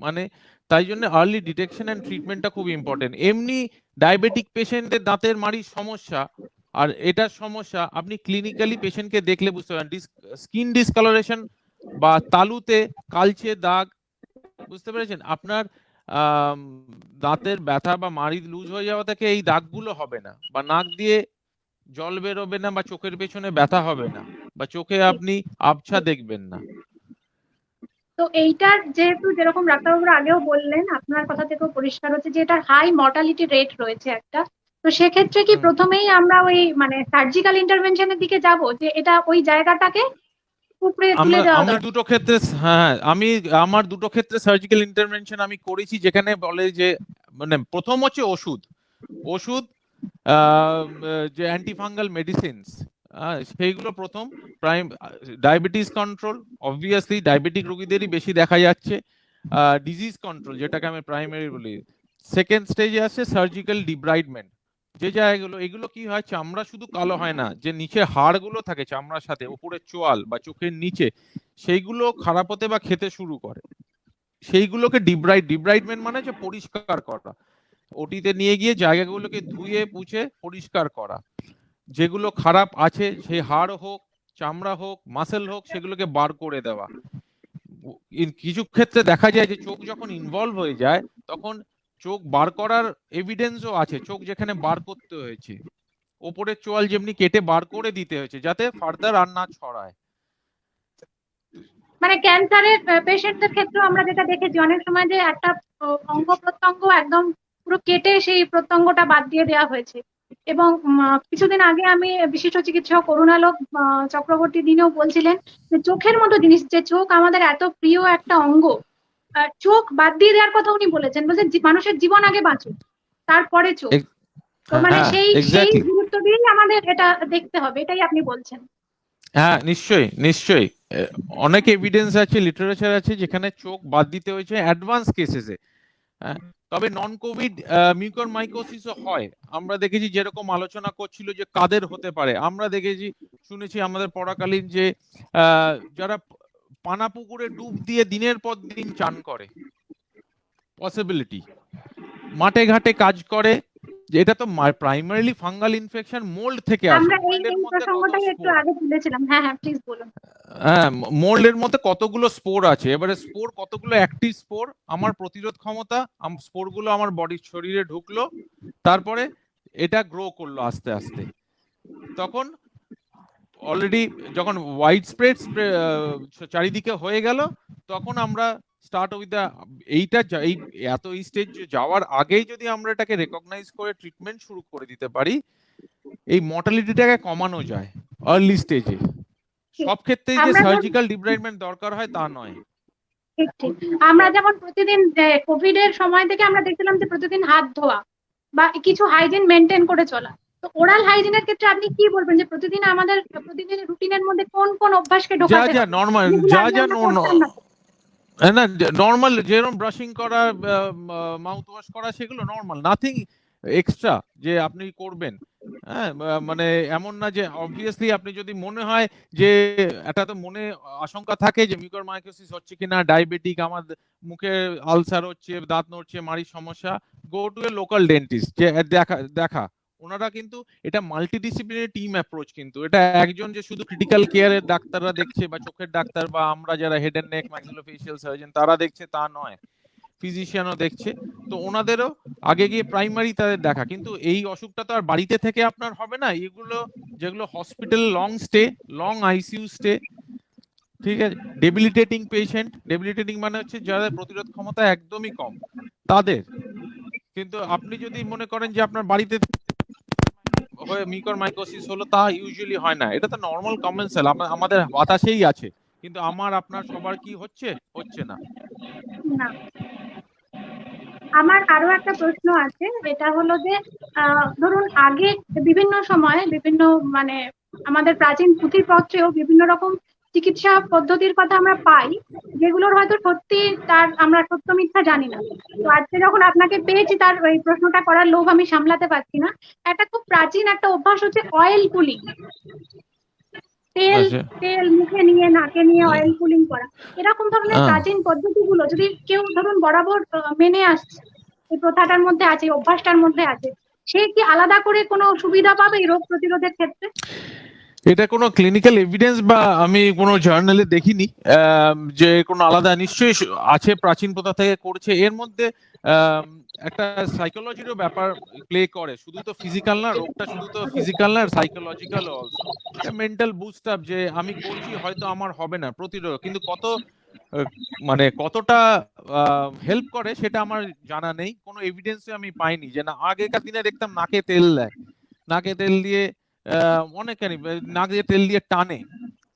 [SPEAKER 4] মানে তাই জন্য আর্লি ডিটেকশন এন্ড ট্রিটমেন্টটা খুব ইম্পর্টেন্ট। এমনি ডায়াবেটিক পেশেন্টদের দাঁতের মাড়ির সমস্যা আর এটার সমস্যা আপনি ক্লিনিক্যালি পেশেন্টকে দেখলে বুঝতে পারেন। স্কিন ডিসকালারেশন বা তালুতে কালচে দাগ, বুঝতে পেরেছেন? আপনার দাঁতের ব্যথা বা মাড়ি লুজ হয়ে যাওয়া থেকে এই দাগগুলো হবে না, বা নাক দিয়ে জল বেরোবে না, বা চোখের পেছনে ব্যথা হবে না, বা চোখে আপনি আবছা দেখবেন না।
[SPEAKER 2] তো এইটার যেহেতু যেরকম ডাক্তারবাবুরা আগেও বললেন, আপনার কথা থেকেও পরিষ্কার হচ্ছে যে এটার হাই মর্টালিটি রেট রয়েছে একটা। তো সেক্ষেত্রে কি প্রথমেই আমরা ওই মানে সার্জিক্যাল ইন্টারভেনশনের দিকে যাব, যে এটা ওই জায়গাটাকে উপড়ে তুলে দেওয়া
[SPEAKER 4] আমি
[SPEAKER 2] দরকার?
[SPEAKER 4] দুটো ক্ষেত্রে, হ্যাঁ, আমার দুটো ক্ষেত্রে সার্জিক্যাল ইন্টারভেনশন আমি করেছি, যেখানে বলে যে মানে প্রথম হচ্ছে ওষুধ ওষুধ যে অ্যান্টিফাঙ্গাল মেডিসিনস, সেইগুলো প্রথম। Prime diabetes control, obviously diabetic রোগীদেরই বেশি দেখা যাচ্ছে। ডিজিজ কন্ট্রোল, যেটাকে আমি প্রাইমারি বলি। সেকেন্ড স্টেজে আসছে সার্জিক্যাল ডিব্রাইডমেন্ট। যে জায়গাগুলো, এগুলো কি হয়, চামড়া শুধু কালো হয় না, যে নিচে হাড়গুলো থাকে চামড়ার সাথে, উপরে চোয়াল বা চোখের নিচে, সেইগুলো খারাপ হতে বা খেতে শুরু করে, সেইগুলোকে ডিব্রাইডমেন্ট মানে যে পরিষ্কার করা, ওটিতে নিয়ে গিয়ে জায়গাগুলোকে ধুয়ে পুছে পরিষ্কার করা। যেগুলো খারাপ আছে, সেই হাড় হোক, চামড়া হোক, মাসেল হোক, সেগুলোকে বার করে দেওয়া। কিছু ক্ষেত্রে দেখা যায় যে চোখ যখন ইনভলভ হয়ে যায়, তখন চোখ বার করার এভিডেন্সও আছে, চোখ যেখানে বার করতে হয়েছে, ওপরের চোয়াল যেমনি কেটে বার করে দিতে হয়েছে, যাতে ফার্দার আর না ছড়ায়।
[SPEAKER 2] মানে ক্যান্সারের পেশেন্টদের ক্ষেত্রেও আমরা যেটা দেখেছি অনেক সময়, যে একটা অঙ্গ প্রত্যঙ্গ একদম পুরো কেটে সেই প্রত্যঙ্গটা বাদ দিয়ে দেওয়া হয়েছে। এবং কিছুদিন আগে আমি বিশিষ্ট চিকিৎসক করুণালোক চক্রবর্তী দিনেও বলছিলেন যে চোখের মতো জিনিস, যে চোখ আমাদের এত প্রিয় একটা অঙ্গ, চোখ বাদ দিয়ে দেওয়ার কথা উনি বলেছেন, বলছেন মানুষের জীবন আগে বাঁচুক, তারপরে চোখ। তো মানে
[SPEAKER 4] হ্যাঁ,
[SPEAKER 2] সেই সেই
[SPEAKER 4] এক্স্যাক্টলি।
[SPEAKER 2] গুরুত্ব দিয়েই আমাদের এটা দেখতে হবে, এটাই আপনি বলছেন?
[SPEAKER 4] হ্যাঁ, নিশ্চয়ই নিশ্চয়ই। অনেক এভিডেন্স আছে, লিটারেচার আছে, যেখানে চোখ বাদ দিতে হয়েছে অ্যাডভান্স কেসেসে। হ্যাঁ, তবে নন কোভিড মিউকরমাইকোসিসও হয়। আমরা দেখেছি, যেরকম আলোচনা করছিল যে কাদের হতে পারে, আমরা দেখেছি, শুনেছি আমাদের পড়াকালীন যে যারা পানা পুকুরে ডুব দিয়ে দিনের পর দিন চান করে, পসিবিলিটি, মাঠে ঘাটে কাজ করে, যে এটা তো প্রাইমারিলি ফাঙ্গাল ইনফেকশন মোল্ড থেকে আসে।
[SPEAKER 2] আমরা এই
[SPEAKER 4] মোল্ডের
[SPEAKER 2] এই
[SPEAKER 4] মধ্যে কত
[SPEAKER 2] প্রসঙ্গটাই একটু
[SPEAKER 4] স্পোর,
[SPEAKER 2] আগে তুলেছিলাম। হ্যাঁ হ্যাঁ, প্লিজ বলুন।
[SPEAKER 4] হ্যাঁ, মোল্ডের মধ্যে কতগুলো স্পোর আছে। এবারে স্পোর কতগুলো অ্যাক্টিভ স্পোর, আমার প্রতিরোধ ক্ষমতা, স্পোর গুলো আমার বডির শরীরে ঢুকলো, তারপরে এটা গ্রো করলো আস্তে আস্তে। তখন অলরেডি যখন ওয়াইড স্প্রেড চারিদিকে হয়ে গেল, তখন আমরা স্টার্ট উইথ দ্য এইটা এই এত স্টেজ যাওয়ার আগেই যদি আমরা এটাকে রেকগনাইজ করে ট্রিটমেন্ট শুরু করে দিতে পারি, এই মর্টালিটিটাকে কমানো যায় আর্লি স্টেজে। সব ক্ষেত্রেই যে
[SPEAKER 2] আমরা
[SPEAKER 4] সার্জিক্যাল ডিব্রাইডমেন্ট দরকার হয় তা নয়।
[SPEAKER 2] ঠিক ঠিক। আমরা যেমন প্রতিদিন কোভিড এর সময় থেকে আমরা দেখছিলাম যে প্রতিদিন হাত ধোয়া বা কিছু হাইজিন মেনটেন করে চলা। তো ওরাল হাইজিনের ক্ষেত্রে আপনি কি বলবেন, যে প্রতিদিন আমাদের প্রতিদিনের রুটিনের মধ্যে কোন কোন অভ্যাসকে
[SPEAKER 4] যা
[SPEAKER 2] ঢোকাতে
[SPEAKER 4] যা
[SPEAKER 2] হবে,
[SPEAKER 4] নর্মাল,
[SPEAKER 2] যেগুলো
[SPEAKER 4] যা
[SPEAKER 2] আগে
[SPEAKER 4] যা
[SPEAKER 2] আমরা করতাম না?
[SPEAKER 4] না, নর্মাল যেরকম ব্রাশিং করা, মাউথ ওয়াশ করা, সেগুলো নর্মাল, নাথিং এক্সট্রা যে আপনি করবেন। হ্যাঁ, মানে এমন না যে অবভিয়াসলি আপনি যদি মনে হয় যে একটা তো মনে আশঙ্কা থাকে যে মিউকরমাইকোসিস হচ্ছে কিনা, ডায়াবেটিক, আমার মুখে আলসার হচ্ছে, দাঁত নড়ছে, মাড়ির সমস্যা, go to A local dentist, যে দেখা ওনারা কিন্তু এটা মাল্টিডিসিপ্লিনারি টিম অ্যাপ্রোচ, কিন্তু এটা একজন যে শুধু ক্রিটিক্যাল কেয়ারের ডাক্তাররা দেখছে বা চোখের ডাক্তার বা আমরা যারা head and neck maxillofacial surgeon তারা দেখছে তা নয়। ফিজিশিয়ানও দেখছে, তো ওনাদেরও আগে গিয়ে প্রাইমারি তাদের দেখা। কিন্তু এই অসুখটা তো আর বাড়িতে থেকে আপনার হবে না, এগুলো যেগুলো hospital long stay, long ICU stay, ঠিক আছে, ডেবিলিটেটিং পেশেন্ট, ডেবিলিটেটিং মানে হচ্ছে যাদের প্রতিরোধ ক্ষমতা একদমই কম তাদের। কিন্তু আপনি যদি মনে করেন যে আপনার বাড়িতে হয়ে মিউকরমাইকোসিস হলো, তা ইউজুয়ালি হয় না, এটা তো নর্মাল কমন সেল, আমাদের বাতাসেই আছে, কিন্তু আমার আপনার সবার কি হচ্ছে, হচ্ছে না।
[SPEAKER 2] না, আমার আরো একটা প্রশ্ন আছে, এটা হলো যে ধরুন আগে বিভিন্ন সময়ে বিভিন্ন মানে আমাদের প্রাচীন পুঁথিপত্রেও বিভিন্ন রকম চিকিৎসা পদ্ধতির কথা আমরা পাই, যেগুলোর হয়তো সত্যি তার আমরা সত্য মিথ্যা জানি না। তো আজকে যখন আপনাকে পেয়েছি, তার ওই প্রশ্নটা করার লোভ আমি সামলাতে পারছি না। একটা খুব প্রাচীন একটা অভ্যাস হচ্ছে অয়েল পুলিং। তেল
[SPEAKER 4] আচ্ছা,
[SPEAKER 2] তেল মুখে নিয়ে নাকে নিয়ে অয়েল পুলিং করা, এরকম ধরনের
[SPEAKER 4] হ্যাঁ।
[SPEAKER 2] প্রাচীন পদ্ধতিগুলো যদি কেউ ধরুন বরাবর মেনে আসছে, এই প্রথাটার মধ্যে আছে, এই অভ্যাসটার মধ্যে আছে, সে কি আলাদা করে কোনো সুবিধা পাবে এই রোগ প্রতিরোধের ক্ষেত্রে?
[SPEAKER 4] এটা কোনো ক্লিনিক্যাল এভিডেন্স বা আমি কোনো জার্নালে দেখিনি যে কোনো আলাদা, নিশ্চয়ই আছে, প্রাচীন প্রথা থেকে করছে। এর মধ্যে একটা সাইকোলজিরও ব্যাপার প্লে করে, শুধু তো ফিজিক্যাল না, রোগটা শুধু তো ফিজিক্যাল না, psychological also. Mental boost up, যে আমি করছি হয়তো আমার হবে না প্রতিরোধ, কিন্তু মানে কতটা হেল্প করে সেটা আমার জানা নেই, কোনো এভিডেন্সে আমি পাইনি। যে না, আগেকার দিনে দেখতাম নাকে তেল দেয়, নাকে তেল দিয়ে অনেকখানি নাকে তেল দিয়ে টানে।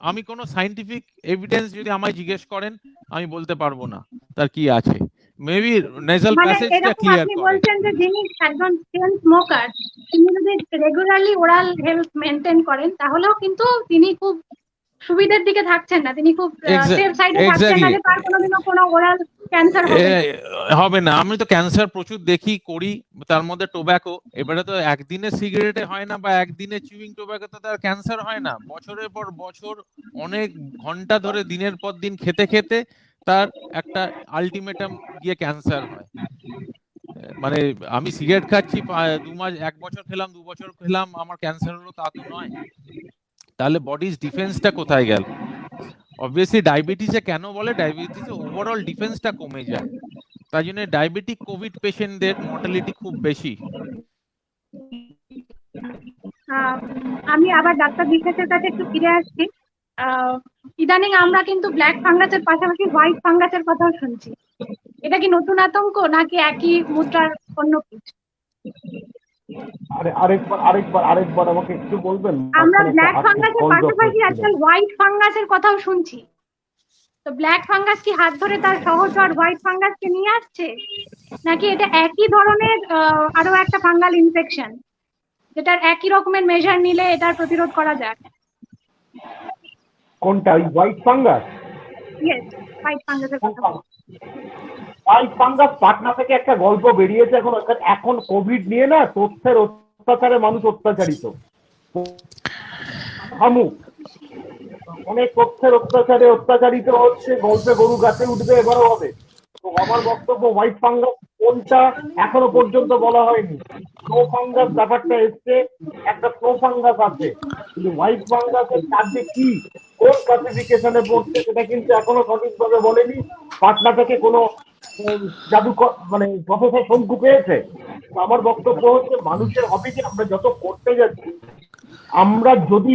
[SPEAKER 4] আমি কোনো সাইন্টিফিক এভিডেন্স যদি আমায় জিজ্ঞেস করেন, আমি বলতে পারবো না তার কি আছে। মেবি নেজাল
[SPEAKER 2] মানে
[SPEAKER 4] প্যাসেজটা
[SPEAKER 2] এরকম
[SPEAKER 4] ক্লিয়ার
[SPEAKER 2] আপনি
[SPEAKER 4] করে।
[SPEAKER 2] বলছেন যে যিনি একজন চেন স্মোকার, তিনি যদি রেগুলারলি ওরাল হেলথ মেনটেন করেন, তাহলেও কিন্তু তিনি খুব সুবিধার দিকে থাকছেন না, তিনি খুব সেফ সাইডে থাকছেন না
[SPEAKER 4] এক্স্যাক্টলি,
[SPEAKER 2] যে তার কোনোদিনও কোনো ওরাল ক্যান্সার হবে না।
[SPEAKER 4] হবে না। আমি তো ক্যান্সার প্রচুর দেখি, করি, তার মধ্যে টোব্যাকো। এবারে তো একদিনে সিগারেটে হয় না, বা একদিনে চুইং টোব্যাকোতে তার ক্যান্সার হয় না, বছরের পর বছর অনেক ঘন্টা ধরে দিনের পর দিন খেতে খেতে তার একটা আলটিমেটাম গিয়ে ক্যান্সার হয়। মানে আমি সিগারেট খাচ্ছি 2 মাস, 1 বছর খেলাম, 2 বছর খেলাম, আমার ক্যান্সার হলো, তা তো নয়। তাহলে বডির ডিফেন্সটা কোথায় গেল? অবভিয়াসলি ডায়াবেটিসে কেন বলে, ডায়াবেটিসে ওভারঅল ডিফেন্সটা কমে যায়, তাই জন্য ডায়াবেটিক কোভিড পেশেন্টদের মর্টালিটি খুব বেশি।
[SPEAKER 2] আহ, আমি আবার ডাক্তার বিশেষের কাছে একটু ফিরে আসছি। আহ, ইদানিং আমরা কিন্তু ব্ল্যাক ফাঙ্গাসের পাশাপাশি হোয়াইট ফাঙ্গাসের কথাও শুনছি। এটা কি নতুন আতঙ্ক, নাকি একই মুদ্রার অন্য পিঠ?
[SPEAKER 3] আরেকবার আমাকে একটু বলবেন।
[SPEAKER 2] আমরা
[SPEAKER 3] মাঝখানে একটা
[SPEAKER 2] ব্ল্যাক ফাঙ্গাসের
[SPEAKER 3] কল ড্রপ
[SPEAKER 2] পাশাপাশি
[SPEAKER 3] হচ্ছিল।
[SPEAKER 2] আজকাল হোয়াইট ফাঙ্গাসের কথাও শুনছি। তো ব্ল্যাক ফাঙ্গাস কি হাত ধরে তার সহচর হোয়াইট ফাঙ্গাসকে নিয়ে আসছে, নাকি এটা একই ধরনের আরো একটা ফাঙ্গাল ইনফেকশন, যেটার একই রকমের মেজার নিলে এটার প্রতিরোধ করা যায়?
[SPEAKER 3] কোনটা, ওই হোয়াইট ফাঙ্গাস?
[SPEAKER 2] ইয়েস, হোয়াইট ফাঙ্গাসের কথা বলছি।
[SPEAKER 3] হোয়াইট ফাঙ্গাস পাটনা থেকে একটা গল্প বেরিয়েছে এখন কোভিড নিয়ে না, তথ্যের অত্যাচারে মানুষ অত্যাচারিত। থামুক, অনেক তথ্যের অত্যাচারে অত্যাচারিত হচ্ছে, গল্পে গরু গাছে উঠবে, এবারও হবে। তো আমার বক্তব্য, হোয়াইট ফাঙ্গাস কোনটা এখনো পর্যন্ত বলা হয়নি। স্নো ফাঙ্গাস ব্যাপারটা এসছে, একটা স্নো ফাঙ্গাস আছে, কিন্তু হোয়াইট ফাঙ্গাসের কাজে কি, কোন ক্লাসিফিকেশনে পড়ছে, সেটা কিন্তু এখনো সঠিকভাবে বলেনি। পাটনা থেকে কোনো জাদুকর মানে প্রফেসর শঙ্কু পেয়েছে। আমার বক্তব্য হচ্ছে, মানুষের হবে কি, আমরা যত করতে যাচ্ছি, আমরা যদি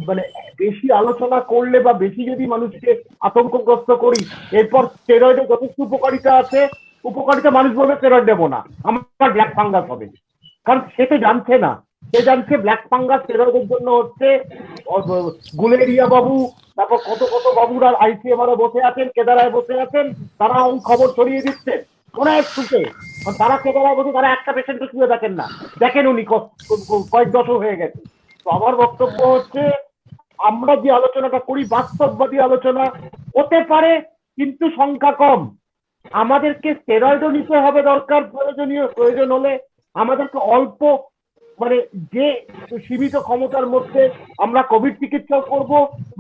[SPEAKER 3] মানে বেশি আলোচনা করলে বা বেশি যদি মানুষকে আতঙ্কগ্রস্ত করি, এরপর স্টেরয়েডের যথেষ্ট উপকারিতা আছে, উপকারিতা মানুষ বলবে স্টেরয়েড দেবো না, আমার ব্ল্যাক ফাঙ্গাস হবে। কারণ সে তো জানছে না, সে জানছে ব্ল্যাক ফাঙ্গাস স্টেরয়েডের জন্য হচ্ছে। গুলেরিয়া বাবু, তারপর কত কত বাবুরা আইসিএমআর বসে আছেন, কেদারায় বসে আছেন, তারা খবর ছড়িয়ে দিচ্ছেন অনেক সুখে। তারা কেদারায় বসে, তারা একটা পেশেন্টকে শুয়ে দেখেন না, দেখেন উনি কয়েক দশক হয়ে গেছে। তো আমার বক্তব্য হচ্ছে, আমরা যে আলোচনাটা করি বাস্তববাদী আলোচনা হতে পারে, কিন্তু সংখ্যা কম। আমাদেরকে স্টেরয়েডও নিতে হবে দরকার, প্রয়োজন হলে আমাদেরকে অল্প মানে যে সীমিত ক্ষমতার মধ্যে আমরা কোভিড চিকিৎসা করব,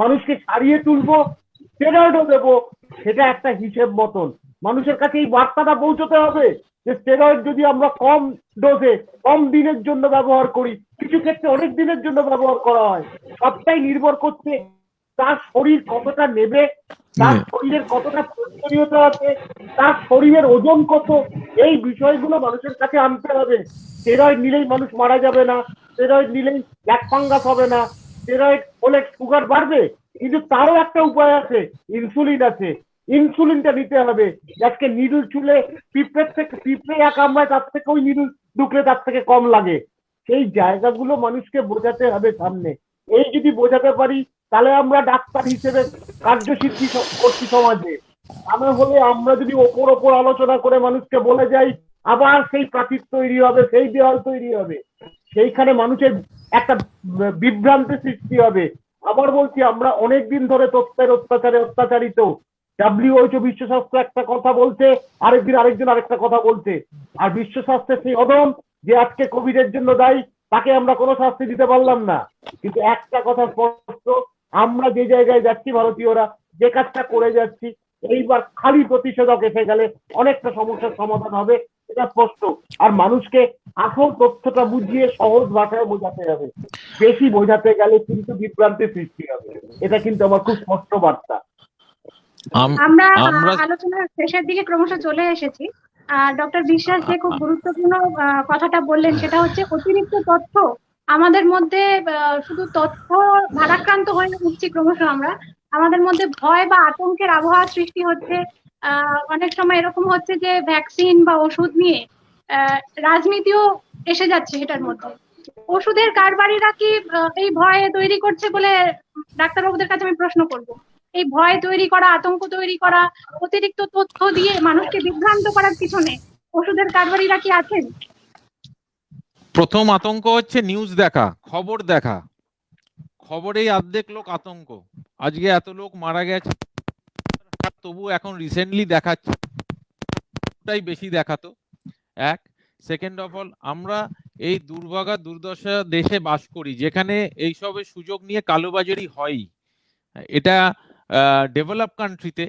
[SPEAKER 3] মানুষকে সারিয়ে তুলবো, স্টেরয়েডও দেবো, সেটা একটা হিসেব মতন। মানুষের কাছে এই বার্তাটা পৌঁছতে হবে যে স্টেরয়েড যদি আমরা কম ডোজে কম দিনের জন্য ব্যবহার করি, কিছু ক্ষেত্রে অনেক দিনের জন্য ব্যবহার করা হয়, সবটাই নির্ভর করছে তার শরীর কতটা নেবে, তার শরীরের কতটা প্রয়োজনীয়তা আছে, তার শরীরের ওজন কত, এই বিষয়গুলো মানুষের কাছে আনতে হবে। স্টেরয়েড নিলেই মানুষ মারা যাবে না, স্টেরয়েড নিলেই ব্ল্যাক ফাঙ্গাস হবে না, স্টেরয়েড হলে সুগার বাড়বে, কিন্তু তারও একটা উপায় আছে, ইনসুলিন আছে, ইনসুলিনটা নিতে হবে। আজকে নিডল চুলে পিঁপড়ে কামড়ায়, তার থেকে ওই নিডল ঢুকলে তার থেকে কম লাগে। সেই জায়গাগুলো মানুষকে বোঝাতে হবে সামনে। এই যদি বোঝাতে পারি তাহলে আমরা ডাক্তার হিসেবে কার্যসিদ্ধি করছি সমাজে। না হলে আমরা যদি ওপর আলোচনা করে মানুষকে বলে যাই, আবার সেই প্রাচীর তৈরি হবে, সেই দেওয়াল তৈরি হবে, সেইখানে মানুষের একটা বিভ্রান্তি সৃষ্টি হবে। আবার বলছি, আমরা অনেকদিন ধরে তথ্যের অত্যাচারিত। WHO বিশ্ব স্বাস্থ্য একটা কথা বলছে, আরেকজন আরেকটা কথা বলছে। আর বিশ্ব স্বাস্থ্যের সেই অদম যে আজকে কোভিড এর জন্য দায়ী, তাকে আমরা কোনো শাস্তি দিতে পারলাম না। কিন্তু একটা কথা স্পষ্ট, আমরা যে জায়গায় যাচ্ছি, ভারতীয়রা যে কাজটা করে যাচ্ছি, এইবার খালি প্রতিষেধক এসে গেলে অনেকটা সমস্যার সমাধান হবে, এটা স্পষ্ট। আর মানুষকে আসল তথ্যটা বুঝিয়ে সহজ ভাষায় বোঝাতে হবে। বেশি বোঝাতে গেলে কিন্তু বিভ্রান্তির সৃষ্টি হবে। এটা কিন্তু আমার খুব স্পষ্ট বার্তা।
[SPEAKER 2] আমরা আলোচনার শেষের দিকে ক্রমশ চলে এসেছি। ডক্টর বিশ্বাস যে খুব গুরুত্বপূর্ণ কথাটা বললেন, সেটা হচ্ছে অতিরিক্ত তথ্য আমাদের মধ্যে, শুধু তথ্য ভারাক্রান্ত হয়ে উঠছি ক্রমশ আমরা, আমাদের মধ্যে ভয় বা আতঙ্কের আবহাওয়া সৃষ্টি হচ্ছে। অনেক সময় এরকম হচ্ছে যে ভ্যাকসিন বা ওষুধ নিয়ে রাজনীতিও এসে যাচ্ছে এটার মধ্যে। ওষুধের কারবারিরা কি এই ভয় তৈরি করছে বলে ডাক্তারবাবুদের কাছে আমি প্রশ্ন করব। এই ভয় তৈরি করা, আতঙ্ক তৈরি করা, অতিরিক্ত তথ্য দিয়ে মানুষকে বিভ্রান্ত করার পিছনে ওষুধের কারবারিরা কি আছেন?
[SPEAKER 4] প্রথম আতঙ্ক হচ্ছে নিউজ দেখা, খবর দেখা। খবরেই অর্ধেক লোক আতঙ্ক। আজকে এত লোক মারা গেছে, তবু এখন রিসেন্টলি দেখাচ্ছে, তাই বেশি দেখাতো। এক, সেকেন্ড অফ অল, আমরা এই দুর্ভাগা দুর্দশা দেশে বাস করি, যেখানে এইসবের সুযোগ নিয়ে কালোবাজারি হয়। এটা ডেভেলপ কান্ট্রিতে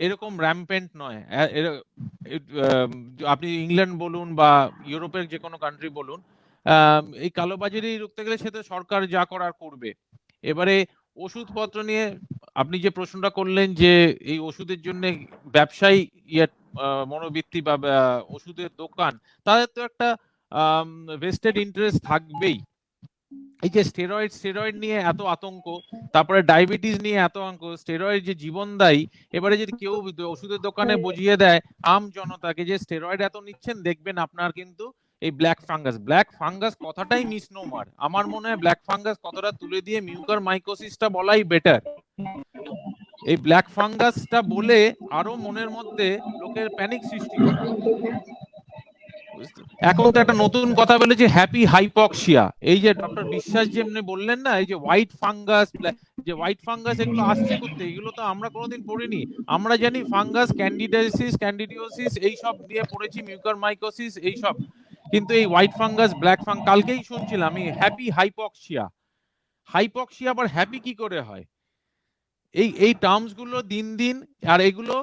[SPEAKER 4] এরকম র্যাম্পেন্ট নয়। আপনি ইংল্যান্ড বলুন বা ইউরোপের যে কোনো কান্ট্রি বলুন, এই কালোবাজারি রুখতে গেলে সে তো সরকার যা করার করবে। এবারে ওষুধপত্র নিয়ে আপনি যে প্রশ্নটা করলেন যে এই ওষুধের জন্য ব্যবসায়ী মনোবৃত্তি বা ওষুধের দোকান, তাদের তো একটা ভেস্টেড ইন্টারেস্ট থাকবেই। এই যে স্টেরয়েড নিয়ে এত আতঙ্ক, তারপরে ডায়াবেটিস নিয়ে এত আতঙ্ক, স্টেরয়েড যে জীবনদায়ী, এবারে যদি কেউ ওষুধের দোকানে বুঝিয়ে দেয় আম জনতাকে যে স্টেরয়েড এত নিচ্ছেন, দেখবেন আপনার কিন্তু এই ব্ল্যাক ফাঙ্গাস কথাটাই মিসনোমার। আমার মনে হয় ব্ল্যাক ফাঙ্গাস কথাটা তুলে দিয়ে মিউকার মাইকোসিসটা বলাই বেটার। এই ব্ল্যাক ফাঙ্গাসটা বলে আরো মনের মধ্যে লোকের প্যানিক সৃষ্টি করা। এখন তো একটা নতুন কথা বলেছে হ্যাপি হাইপক্সিয়া। এই যে ডক্টর বিশ্বাস যেমনি বললেন না, এই যে হোয়াইট ফাঙ্গাস এগুলো আসছে করতে, এগুলো তো আমরা কোনোদিন পড়িনি। আমরা জানি ফাঙ্গাস, ক্যান্ডিডিওসিস এইসব দিয়ে পড়েছি, মিউকরমাইকোসিস এইসব, কিন্তু এই হোয়াইট ফাঙ্গাস, ব্ল্যাক ফাঙ্গাস কালকেই শুনছিলাম আমি, হ্যাপি হাইপক্সিয়া আবার হ্যাপি কি করে হয়? এই টার্মস গুলো দিন দিন, আর এগুলো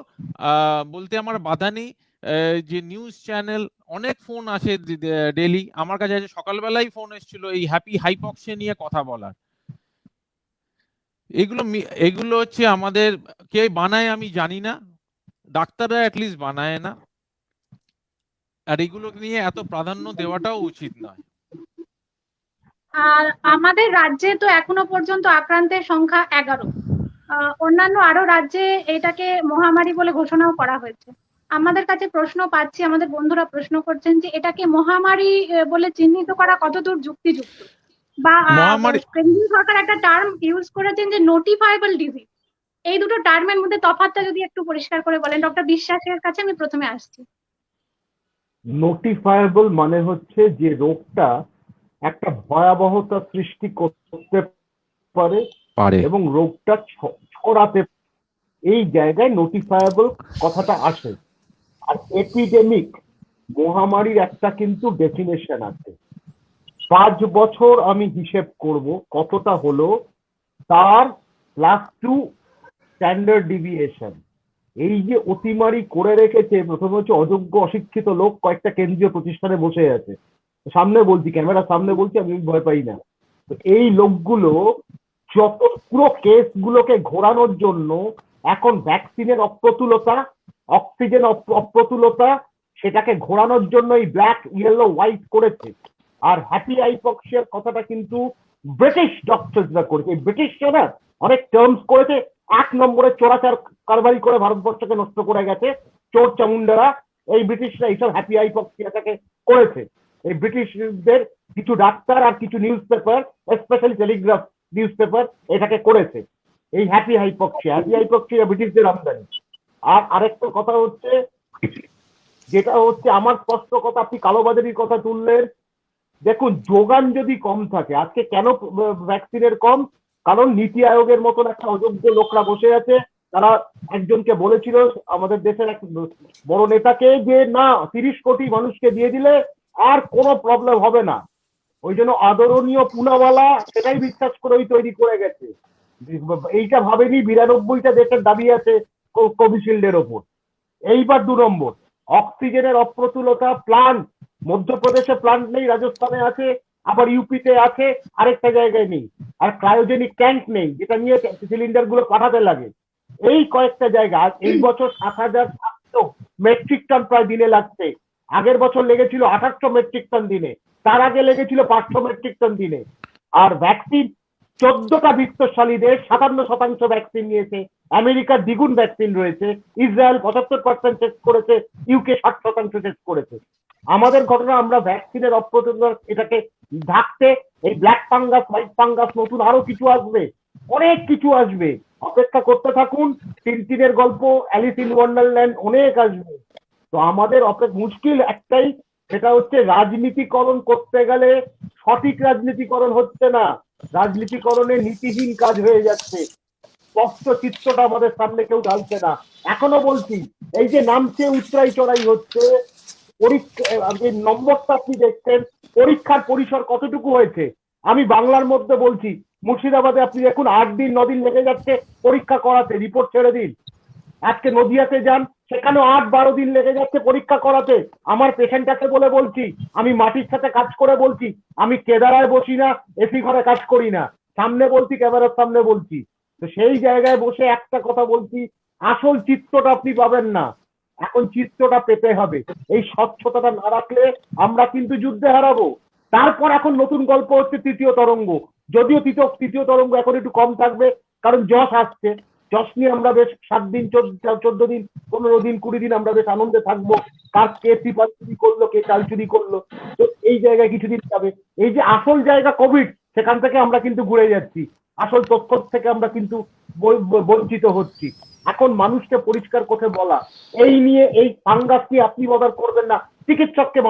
[SPEAKER 4] বলতে আমার বাধা নেই। যে নিউজ চ্যানেল অনেক ফোন আসে ডেলি আমার কাছে, আছে সকালবেলাই ফোন এসেছিল এই হ্যাপি হাইপক্সিয়া নিয়ে কথা বলার। এগুলো হচ্ছে আমাদের কে বানায় আমি জানি না, ডাক্তাররা অ্যাটলিস্ট বানায় না, আর এগুলো নিয়ে এত প্রাধান্য দেওয়াটাও উচিত নয়।
[SPEAKER 2] আর আমাদের রাজ্যে তো এখনো পর্যন্ত আক্রান্তের সংখ্যা 11। অন্যান্য আরো রাজ্যে এটাকে মহামারী বলে ঘোষণাও করা হয়েছে। আমাদের কাছে প্রশ্ন পাচ্ছি, আমাদের বন্ধুরা প্রশ্ন করছেন যে এটাকে মহামারী বলে চিহ্নিত করা কতদূর যুক্তিযুক্ত, বা কেন্দ্রীয় সরকার একটা টার্ম ইউজ করেছেন যে নোটিফাইবল ডিজিজ। এই দুটো টার্মের মধ্যে তফাৎটা যদি একটু পরিষ্কার করে বলেন। ডক্টর বিশ্বাসের কাছে আমি প্রথমে আসছি।
[SPEAKER 3] নোটিফায়েবল মানে হচ্ছে যে রোগটা একটা ভয়াবহতা সৃষ্টি করতে পারে এবং রোগটা ছড়াতে, এই জায়গায় নোটিফায়েবল কথাটা আসে। আর এপিডেমিক, মহামারীর একটা কিন্তু ডেফিনেশন আছে। 5 বছর আমি হিসেব করব কতটা হলো, তার +2 স্ট্যান্ডার্ড ডিভিয়েশন। এই যে অতিমারি করে রেখেছে, প্রথমে হচ্ছে অযোগ্য অশিক্ষিত লোক কয়েকটা কেন্দ্রীয় প্রতিষ্ঠানে বসে আছে, সামনে বলছি, ক্যামেরার সামনে বলছি, আমি ভয় পাই না। তো এই লোকগুলো যত পুরো কেসগুলোকে ঘোরানোর জন্য এখন ভ্যাকসিনের অপ্রতুলতা, অক্সিজেন অপ্রতুলতা, সেটাকে ঘোরানোর জন্য এই ব্ল্যাক ইয়েলো হোয়াইট করেছে। আর হ্যাপি হাইপক্সিয়ার কথাটা কিন্তু ব্রিটিশ ডক্টরসরা করেছে। এই ব্রিটিশরা না অনেক টার্মস করেছে। 1 নম্বরে চোরাচার কারবারি করে ভারতবর্ষকে নষ্ট করে গেছে চোর চামুন্ডারা। এই ব্রিটিশরা এইসব হ্যাপি হাইপক্সিয়াটাকে করেছে। এই ব্রিটিশদের কিছু ডাক্তার আর কিছু news paper, specially Telegraph news paper এটাকে করেছে। এই হ্যাপি হাইপক্সিয়া ব্রিটিশদের আমদানি। আর আরেকটা কথা হচ্ছে, যেটা হচ্ছে আমার স্পষ্ট কথা, আপনি কালোবাজারির কথা তুললেন। দেখুন, যোগান যদি কম থাকে, আজকে কেন ভ্যাকসিনের কম? কারণ নীতি আয়োগের মতন একটা অযোগ্য লোকরা বসে আছে। তারা একজনকে বলেছিল, আমাদের দেশের এক বড় নেতাকে, যে না 30 কোটি মানুষকে দিয়ে দিলে আর কোনো প্রবলেম হবে না। ওই জন্য আদরণীয় পুনাওয়ালা সেটাই বিশ্বাস করে ওই তৈরি করে গেছে। এইটা ভাবেনি 92টা দেশের দাবি আছে কোভিশিল্ডের ওপর। এইবার 2 নম্বর, অক্সিজেনের অপ্রতুলতা। প্লান্ট, মধ্যপ্রদেশে প্লান্ট নেই, রাজস্থানে আছে, আবার ইউপিতে আছে, আরেকটা জায়গায় নেই। আর ক্রায়োজেনিক ট্যাঙ্ক নেই, যেটা নিয়ে সিলিন্ডার গুলো পাঠাতে লাগে। এই কয়েকটা জায়গা। এই বছর 7,700 মেট্রিক টন প্রায় দিনে লাগছে। আগের বছর লেগেছিল 2800 মেট্রিক টন দিনে, তার আগে লেগেছিল 500 মেট্রিক টন দিনে। আর ভ্যাকসিন 14টা বিত্তশালী দেশ 57% ভ্যাকসিন নিয়েছে, আমেরিকার দ্বিগুণ ভ্যাকসিন রয়েছে, ইসরায়েল 75% শেষ করেছে, ইউকে 60% শেষ করেছে। আমাদের ঘটনা, আমরা ভ্যাকসিনের অপ্রতুলতা এটাকে ঢাকতে এই ব্ল্যাক ফাঙ্গাস, হোয়াইট ফাঙ্গাস, নতুন আরো কিছু আসবে, অনেক কিছু আসবে, অপেক্ষা করতে থাকুন। টিনটিনের গল্প, অ্যালিস ইন ওয়ান্ডারল্যান্ড অনেক আসবে। তো আমাদের মুশকিল একটাই, সেটা হচ্ছে রাজনীতিকরণ করতে গেলে সঠিক রাজনীতিকরণ হচ্ছে না, রাজনীতিকরণে নীতিহীন কাজ হয়ে যাচ্ছে। স্পষ্ট চিত্রটা আমাদের সামনে কেউ ঢালছে না। এখনো বলছি, এই যে নামছে উচ্চাই চড়াই হচ্ছে, পরীক্ষা যে নম্বরটা আপনি দেখছেন, পরীক্ষার পরিসর কতটুকু হয়েছে। আমি বাংলার মধ্যে বলছি, মুর্শিদাবাদে আপনি দেখুন 8 দিন 9 দিন লেগে যাচ্ছে পরীক্ষা করাতে, রিপোর্ট ছেড়ে দিন। আজকে নদিয়াতে যান, সেখানেও 8-12 দিন লেগে যাচ্ছে পরীক্ষা করাতে। আমার পেশেন্টটাকে বলে বলছি, আমি মাটির সাথে কাজ করে বলছি, আমি কেদারায় বসি না, এসি ঘরে কাজ করি না, সামনে বলছি, ক্যামেরার সামনে বলছি। তো সেই জায়গায় বসে একটা কথা বলছি, আসল চিত্রটা আপনি পাবেন না। এখন চিত্রটা পেতে হবে। এই স্বচ্ছতাটা না রাখলে আমরা কিন্তু যুদ্ধে হারাবো। তারপর এখন নতুন গল্প হচ্ছে তৃতীয় তরঙ্গ। যদিও তৃতীয় তরঙ্গ এখন একটু কম থাকবে, কারণ যশ আসছে। যশ নিয়ে আমরা বেশ 7 দিন 14 দিন 15 দিন 20 দিন আমরা বেশ আনন্দে থাকবো। কার কে ত্রিপাল চুরি করলো, কে চাল চুরি করলো, তো এই জায়গায় কিছুদিন যাবে। এই যে আসল জায়গা কোভিড, সেখান থেকে আমরা কিন্তু ঘুরে যাচ্ছি। আসল তথ্য থেকে আমরা কিন্তু বঞ্চিত হচ্ছি। এখন মানুষকে পরিষ্কার করে বলা, এই নিয়ে এই ফাঙ্গাস নিয়ে আপনি বদার করবেন না। চিকিৎসককে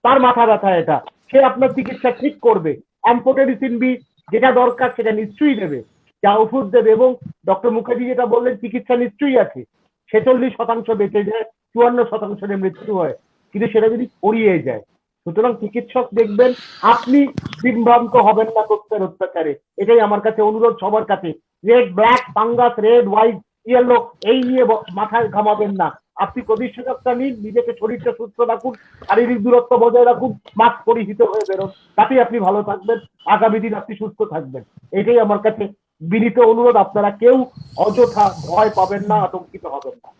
[SPEAKER 3] তার মাথা ব্যথা, এটা সে আপনার চিকিৎসা ঠিক করবে। অ্যাম্পোটেরিসিন বি যেটা দরকার সেটা নিশ্চয়ই দেবে, যা ওষুধ দেবে। এবং ডক্টর মুখার্জি যেটা বললেন, চিকিৎসা নিশ্চয়ই আছে। 46% বেঁচে যায়, 54% মৃত্যু হয়, কিন্তু সেটা যদি ছড়িয়ে যায়। সুতরাং চিকিৎসক দেখবেন, আপনি বিভ্রান্ত হবেন না তথ্যের অত্যাচারে। এটাই আমার কাছে অনুরোধ সবার কাছে। Red black fungus, red white yellow, এই নিয়ে মাথায় ঘামাবেন না। আপনি প্রতিষেধকটা নিন, নিজেকে শরীরটা সুস্থ রাখুন, শারীরিক দূরত্ব বজায় রাখুন, মাস্ক পরিহিত হয়ে বেরোন, তাতেই আপনি ভালো থাকবেন, আগামী দিন আপনি সুস্থ থাকবেন। এটাই আমার কাছে বিনীত অনুরোধ। আপনারা কেউ অযথা ভয় পাবেন না, আতঙ্কিত হবেন না।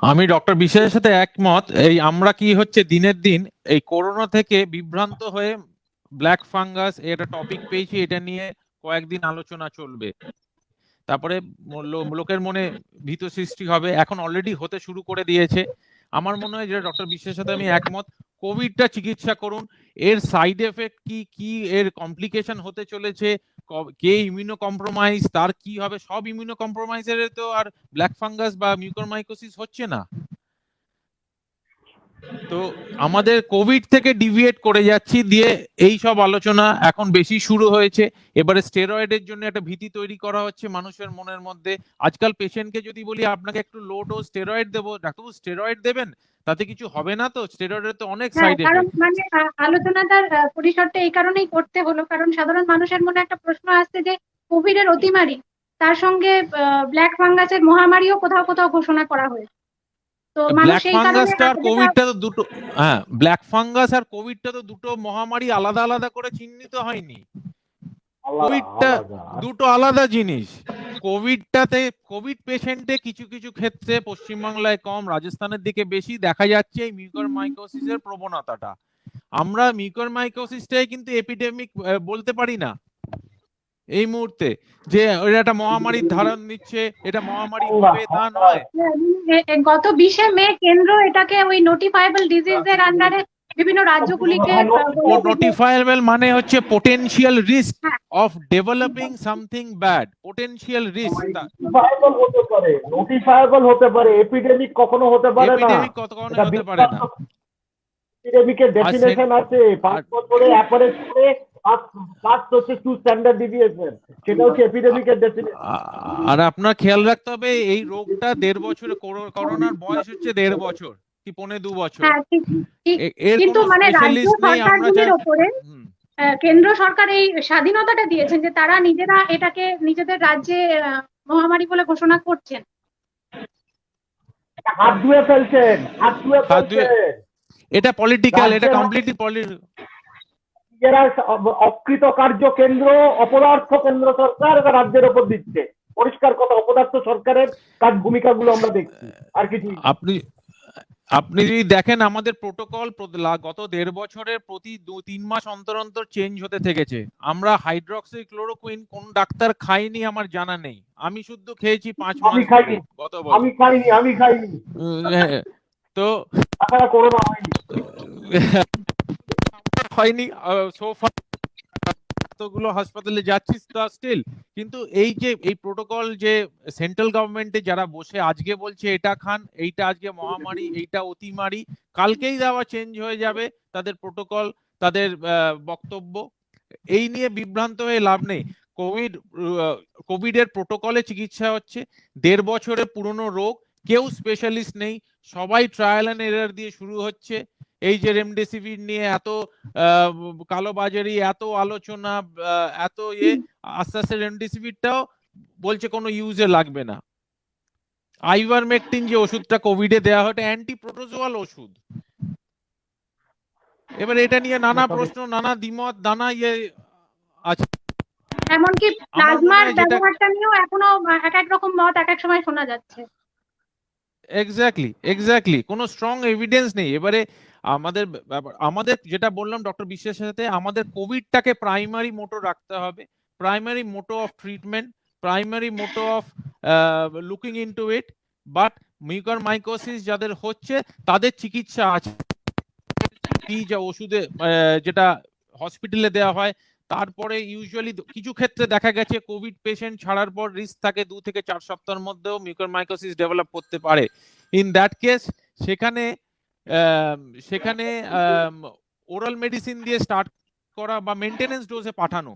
[SPEAKER 4] আমি ডক্টর বিশ্বাসের সাথে একমত। এই আমরা কি হচ্ছে দিনের দিন এই করোনা থেকে বিভ্রান্ত হয়ে ব্ল্যাক ফাঙ্গাস একটা টপিক পেয়েছি, এটা নিয়ে কয়েকদিন আলোচনা চলবে, তারপরে লোকের মনে ভীত সৃষ্টি হবে, এখন অলরেডি হতে শুরু করে দিয়েছে। আমার মনে হয় যেটা ডক্টর বিশ্বাসের সাথে আমি একমত, কোভিডটা চিকিৎসা করুন। এর সাইড এফেক্ট কি কি, এর কমপ্লিকেশন হতে চলেছে, কে ইমিউনো কম্প্রোমাইজ, তার কি হবে, সব ইমিউনো কম্প্রোমাইজের তো আর ব্ল্যাক ফাঙ্গাস বা মিউকরমাইকোসিস হচ্ছে না। তো আমাদের কোভিড থেকে ডিভিয়েট করে যাচ্ছি, দিয়ে এই সব আলোচনা এখন বেশি শুরু হয়েছে। এবারে স্টেরয়েডের জন্য একটা ভীতি তৈরি করা হচ্ছে মানুষের মনের মধ্যে। আজকাল পেশেন্টকে যদি বলি আপনাকে একটু লো ডোজ স্টেরয়েড দেবো, ডাক্তারবাবু স্টেরয়েড দেবেন, তাতে কিছু হবে না তো? স্টেরয়েডের তো অনেক সাইড
[SPEAKER 2] কারণ
[SPEAKER 4] এফেক্ট।
[SPEAKER 2] মানে আলোচনাটার পরিসরটা এই কারণেই করতে হলো, কারণ সাধারণ মানুষের মনে একটা প্রশ্ন আসছে যে কোভিড এর অতিমারি, তার সঙ্গে ব্ল্যাক ফাঙ্গাসের মহামারীও কোথাও কোথাও ঘোষণা করা হয়েছে। তো মানুষ
[SPEAKER 4] ব্ল্যাক
[SPEAKER 2] এই কারণে
[SPEAKER 4] ফাঙ্গাসটা আর কোভিডটা তো দুটো, হ্যাঁ, ব্ল্যাক ফাঙ্গাস আর কোভিডটা তো দুটো মহামারী, আলাদা আলাদা করে চিহ্নিত হয়নি। কোভিডটা
[SPEAKER 3] আলাদা
[SPEAKER 4] দুটো আলাদা জিনিস। কোভিড পেশেন্টে কিছু কিছু ক্ষেত্রে পশ্চিমবাংলায় কম, রাজস্থানের দিকে বেশি দেখা যাচ্ছে এই মিউকরমাইকোসিসের প্রবণতাটা। আমরা মিউকরমাইকোসিসটাই কিন্তু এপিডেমিক বলতে পারি না এই মুহূর্তে, যে এটা একটা মহামারীর ধারণ নিচ্ছে, এটা মহামারী হবে তা নয়।
[SPEAKER 2] গত 20শে মে কেন্দ্র এটাকে ওই নোটিফাইবল ডিজিজের আন্ডারে বিভিন্ন রাজ্যগুলিকে বলেছে যে
[SPEAKER 4] নোটিফায়েবল মানে হচ্ছে পোটেনশিয়াল রিস্ক
[SPEAKER 2] হ্যাঁ,
[SPEAKER 4] of developing something bad, potential risk.
[SPEAKER 3] Notifiable হতে পারে, এপিডেমিক কখনো হতে পারে না।
[SPEAKER 4] এপিডেমিক কখনো হতে পারে না।
[SPEAKER 3] এপিডেমিকের
[SPEAKER 4] আর
[SPEAKER 3] ডেফিনেশন আছে, 5 বছরে অ্যাপারেট করে ফার্স্ট হচ্ছে 2 স্ট্যান্ডার্ড ডিভিয়েশন, সেটা হচ্ছে এপিডেমিকের ডেফিনেশন।
[SPEAKER 4] আর আপনার খেয়াল রাখতে হবে এই রোগটা 1.5 বছরে, করোনার বয়স হচ্ছে 1.5 বছর কি 1.5-2 বছর।
[SPEAKER 2] হ্যাঁ ঠিক ঠিক,
[SPEAKER 4] এর
[SPEAKER 2] কিন্তু
[SPEAKER 4] কোনো
[SPEAKER 2] মানে রাজ্য
[SPEAKER 4] স্পেশালিস্ট নেই। আমরা
[SPEAKER 2] সরকারগুলির ওপরে
[SPEAKER 4] হুম।
[SPEAKER 2] কেন্দ্র সরকার এই স্বাধীনতাটা দিয়েছেন যে তারা নিজেরা এটাকে নিজেদের রাজ্যে মহামারী বলে ঘোষণা করছেন।
[SPEAKER 3] হাত ধুয়ে ফেলছেন, হাত ধুয়ে
[SPEAKER 4] হাত ধুয়ে-
[SPEAKER 3] ফেলছেন।
[SPEAKER 4] এটা পলিটিক্যাল, এটা
[SPEAKER 3] রাজ্যের
[SPEAKER 4] কমপ্লিটলি
[SPEAKER 3] এরা অকৃতকার্য কেন্দ্র, অপদার্থ কেন্দ্র সরকার এরা রাজ্যের ওপর দিচ্ছে। পরিষ্কার কথা, অপদার্থ সরকারের কাজ ভূমিকাগুলো আমরা দেখছি, আর কিছু
[SPEAKER 4] আপনি যদি দেখেন আমাদের প্রোটোকল গত 1.5 বছরের প্রতি 2-3 মাস অন্তর অন্তর চেঞ্জ হতে থেকেছে। আমরা হাইড্রক্সি ক্লোরোকুইন কোন ডাক্তার খাইনি আমার জানা নেই, আমি শুদ্ধ খেয়েছি 5 মাস
[SPEAKER 3] আমি
[SPEAKER 4] ধরে
[SPEAKER 3] খাইনি,
[SPEAKER 4] গত বছর।
[SPEAKER 3] আমি খাইনি
[SPEAKER 4] হ্যাঁ, তো
[SPEAKER 3] তাছাড়া করোনা হয়নি।
[SPEAKER 4] হয়নি সোফা, এতগুলো হাসপাতালে যাচ্ছি স্টিল। কিন্তু এই যে এই প্রোটোকল যে সেন্ট্রাল গভর্নমেন্টে যারা বসে আজকে বলছে এটা খান, এইটা আজকে মহামারী, এইটা অতিমারী, কালকেই দেওয়া চেঞ্জ হয়ে যাবে তাদের প্রোটোকল, তাদের বক্তব্য। এই নিয়ে বিভ্রান্ত হয়ে লাভ নেই। কোভিডের প্রোটোকলে চিকিৎসা হচ্ছে, 1.5 বছরের পুরনো রোগ, কেউ স্পেশালিস্ট নেই, সবাই ট্রায়াল এন্ড এরর দিয়ে শুরু হচ্ছে। এই যে রেমডেসিভির নিয়ে এত কালোবাজারি, এত আলোচনা, এত আস্তে আস্তে রেমডেসিভিরটাও বলছে কোনো ইউজে লাগবে না। আইভারমেকটিন যে ওষুধটা কোভিডে দেওয়া হয়, অ্যান্টি প্রোটোজোয়াল ওষুধ। এবার এটা নিয়ে নানা প্রশ্ন, নানা দ্বিমত, নানা আছে।
[SPEAKER 2] এমনকি
[SPEAKER 4] আমার মনে
[SPEAKER 2] প্লাজমার
[SPEAKER 4] হয় যেটা
[SPEAKER 2] ব্যবহারটা নিয়েও এখনো এক এক রকম মত এক এক সময় শোনা যাচ্ছে।
[SPEAKER 4] এক্স্যাক্টলি কোনো স্ট্রং এভিডেন্স নেই। এবারে আমাদের যেটা বললাম ডক্টর বিশ্বাসের সাথে, আমাদের কোভিডটাকে প্রাইমারি মোটো রাখতে হবে, primary motto of treatment, primary motto of looking into it. But mucormycosis যাদের হচ্ছে তাদের চিকিৎসা আছে, যা ওষুধে যেটা হসপিটালে দেওয়া হয়। তারপরে ইউজুয়ালি কিছু ক্ষেত্রে দেখা গেছে কোভিড পেশেন্ট ছাড়ার পর রিস্ক থাকে 2 থেকে 4 সপ্তাহের মধ্যেও মিউকরমাইকোসিস ডেভেলপ করতে পারে। ইন দ্যাট কেস সেখানে ওরাল মেডিসিন দিয়ে স্টার্ট করা বা মেইনটেনেন্স ডোজে পাঠানো।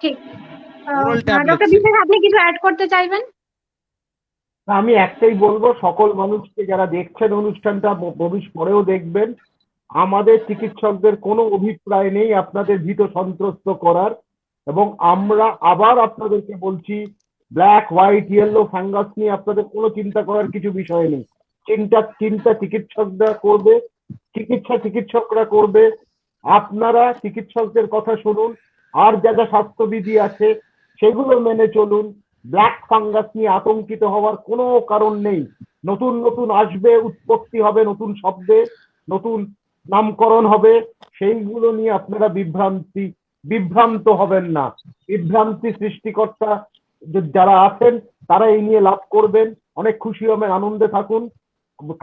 [SPEAKER 2] ঠিক।
[SPEAKER 4] Oral
[SPEAKER 2] doctor
[SPEAKER 4] tablets.
[SPEAKER 2] বিশ্বাস, আপনি কিছু অ্যাড করতে চাইবেন?
[SPEAKER 3] আমি একটাই বলবো, সকল মানুষকে যারা দেখছেন অনুষ্ঠানটা, ভবিষ্যৎ পরেও দেখবেন, আমাদের চিকিৎসকদের কোনো অভিপ্রায় নেই আপনাদের ভীত সন্ত্রস্ত করার। এবং আমরা আবার আপনাদেরকে বলছি, ব্ল্যাক, হোয়াইট, ইয়েলো ফাঙ্গাস নিয়ে আপনাদের কোনো চিন্তা করার কিছু বিষয় নেই। চিন্তা চিকিৎসকরা করবে, চিকিৎসকরা করবে। আপনারা চিকিৎসকদের কথা শুনুন, আর যা যা স্বাস্থ্যবিধি আছে সেগুলো মেনে চলুন। ব্ল্যাক ফাঙ্গাস নিয়ে আতঙ্কিত হওয়ার কোনো কারণ নেই। নতুন নতুন আসবে, উৎপত্তি হবে নতুন শব্দে, নতুন নামকরণ হবে, সেইগুলো নিয়ে আপনারা বিভ্রান্ত হবেন না। বিভ্রান্তি সৃষ্টিকর্তা যারা আছেন তারা এই নিয়ে লাভ করবেন, অনেক খুশি হবেন, আনন্দে থাকুন,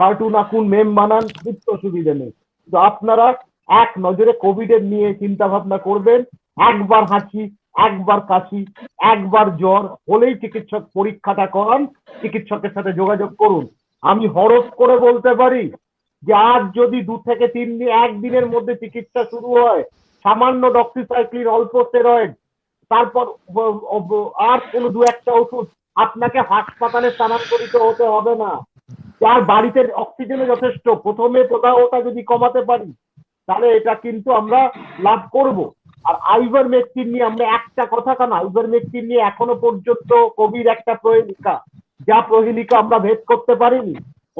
[SPEAKER 3] কার্টুন আঁকুন, মেম বানান, কিচ্ছু অসুবিধা নেই। তো আপনারা এক নজরে কোভিডের নিয়ে চিন্তা ভাবনা করবেন। একবার হাঁচি, একবার কাশি, একবার জ্বর হলেই চিকিৎসক পরীক্ষাটা করান, চিকিৎসকের সাথে যোগাযোগ করুন। আমি হরফ করে বলতে পারি যে আজ যদি 2 থেকে 3 দিন, একদিনের মধ্যে চিকিৎসা শুরু হয়, সামান্য ডক্সিসাইক্লিন, অল্প স্টেরয়েড, তারপর আর কোনো 2-1টা ওষুধ, আপনাকে হাসপাতালে স্থানান্তরিত হতে হবে না। যার বাড়িতে অক্সিজেনের যথেষ্ট, প্রথমে প্রদাহটা যদি কমাতে পারি তাহলে এটা কিন্তু আমরা লাভ করব। আর আইভারমেকটিন নিয়ে আমরা একটা কথা, কারণ আইভারমেকটিন নিয়ে এখনো পর্যন্ত কবির একটা প্রহেলিকা, যা প্রহেলিকা আমরা ভেদ করতে পারিনি।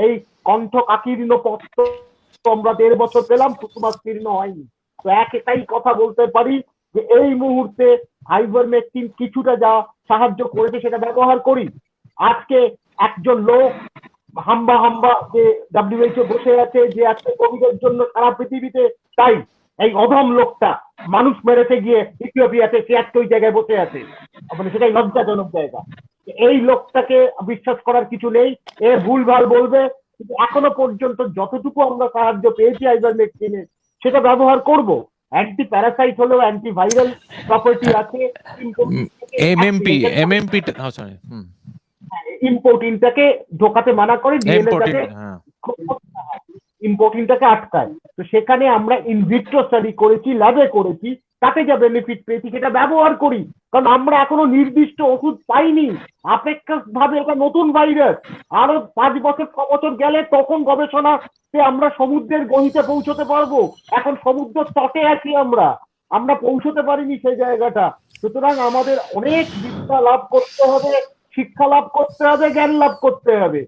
[SPEAKER 3] এই কণ্ঠ কাকীর্ণ পত্র আমরা 1.5 বছর পেলাম, কুসুমাস্তীর্ণ হয়নি। তো এটাই কথা বলতে পারি যে এই মুহূর্তে আইভারমেকটিন কিছুটা যা সাহায্য করেছে সেটা ব্যবহার করি। আজকে একজন লোক হাম্বা হাম্বা যে WHO বসে আছে যে আজকে কোভিডের জন্য সারা পৃথিবীতে, তাই এই অধম লোকটা মানুষ মেরেতে গিয়ে ইথিওপিয়াতে সে আজকে ওই জায়গায় বসে আছে, মানে সেটাই লজ্জাজনক জায়গা। এই লোকটাকে বিশ্বাস করার কিছু নেই, এ ভুলভাল বলবে, কিন্তু এখনো পর্যন্ত যতটুকু আমরা সাহায্য পেয়েছি আইভারমেকটিনের সেটা ব্যবহার করব। অ্যান্টি প্যারাসাইট হলেও অ্যান্টিভাইরাল প্রপার্টি আছে।
[SPEAKER 4] এমএমপি সরি
[SPEAKER 3] ইম্পোর্টিনটাকে ঢোকাতে মানা করে, ডিএনএটাকে ইম্পোর্টিনটাকে আটকায়। তো সেখানে আমরা ইনভিট্রো স্টাডি করেছি, ল্যাবে করেছি, তাতে যা বেনিফিট পেয়েছি সেটা ব্যবহার করি, কারণ আমরা এখনো নির্দিষ্ট ওষুধ পাইনি। আপেক্ষিকভাবে এটা নতুন ভাইরাস, আরো 5 বছর 6 বছর গেলে তখন গবেষণাতে আমরা সমুদ্রের গহীতে পৌঁছতে পারবো। এখন সমুদ্র তটে আছি আমরা পৌঁছতে পারিনি সেই জায়গাটা। সুতরাং আমাদের অনেক বিদ্যা লাভ করতে হবে, শিক্ষা লাভ করতে হবে, জ্ঞান লাভ করতে হবে।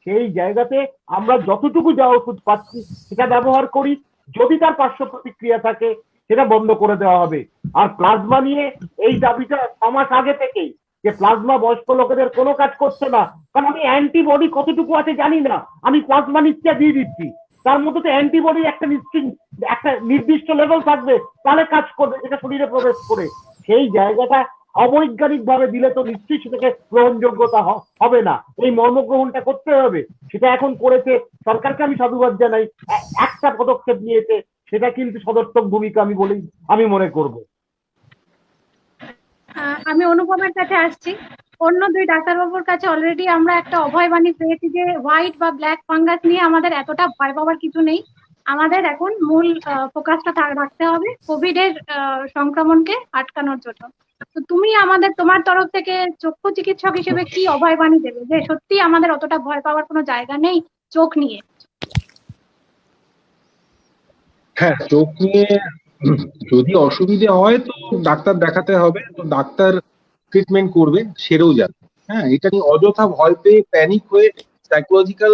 [SPEAKER 3] সেই জায়গাতে আমরা যতটুকু যা ওষুধ পাচ্ছি সেটা ব্যবহার করি, যদি তার পার্শ্ব প্রতিক্রিয়া থাকে সেটা বন্ধ করে দেওয়া হবে। আর প্লাজমা নিয়ে এই দাবিটা 6 মাস আগে থেকেই, যে প্লাজমা বয়স্ক লোকেদের কোনো কাজ করছে না, কারণ আমি অ্যান্টিবডি কতটুকু আছে জানি না, আমি প্লাজমা নিচ্ছে দিয়ে দিচ্ছি, তার মধ্যে তো অ্যান্টিবডি একটা নির্দিষ্ট লেভেল থাকবে, তাহলে কাজ করবে, যেটা শরীরে প্রবেশ করে। সেই জায়গাটা অবৈজ্ঞানিক ভাবে দিলে তো নিশ্চয়ই সেটাকে গ্রহণযোগ্যতা হবে না, এই মর্মগ্রহণটা করতে হবে। সেটা এখন করেছে, সরকারকে আমি সাধুবাদ জানাই, একটা পদক্ষেপ নিয়েছে, সেটা কিন্তু সদর্থক ভূমিকা আমি মনে করব।
[SPEAKER 2] আমি অনুপমের কাছে আসছি। অন্য 2 ডাক্তারবাবুর কাছে অলরেডি আমরা একটা অভয় বাণী পেয়েছি যে হোয়াইট বা ব্ল্যাক ফাঙ্গাস নিয়ে আমাদের এতটা ভয় পাওয়ার কিছু নেই। আমাদের এখন মূল ফোকাসটা রাখতে হবে কোভিড এর সংক্রমণকে আটকানোর জন্য। তো তুমি তোমার তরফ থেকে চক্ষু চিকিৎসক হিসেবে কি অভয় বাণী দেবে যে সত্যি আমাদের অতটা ভয় পাওয়ার কোনো জায়গা নেই চোখ নিয়ে?
[SPEAKER 1] হ্যাঁ, চোখ নিয়ে যদি অসুবিধে হয় তো ডাক্তার দেখাতে হবে, তো ডাক্তার ট্রিটমেন্ট করবে, সেরেও যাবে। হ্যাঁ, এটা নিয়ে অযথা ভয় পেয়ে প্যানিক হয়ে সাইকোলজিক্যাল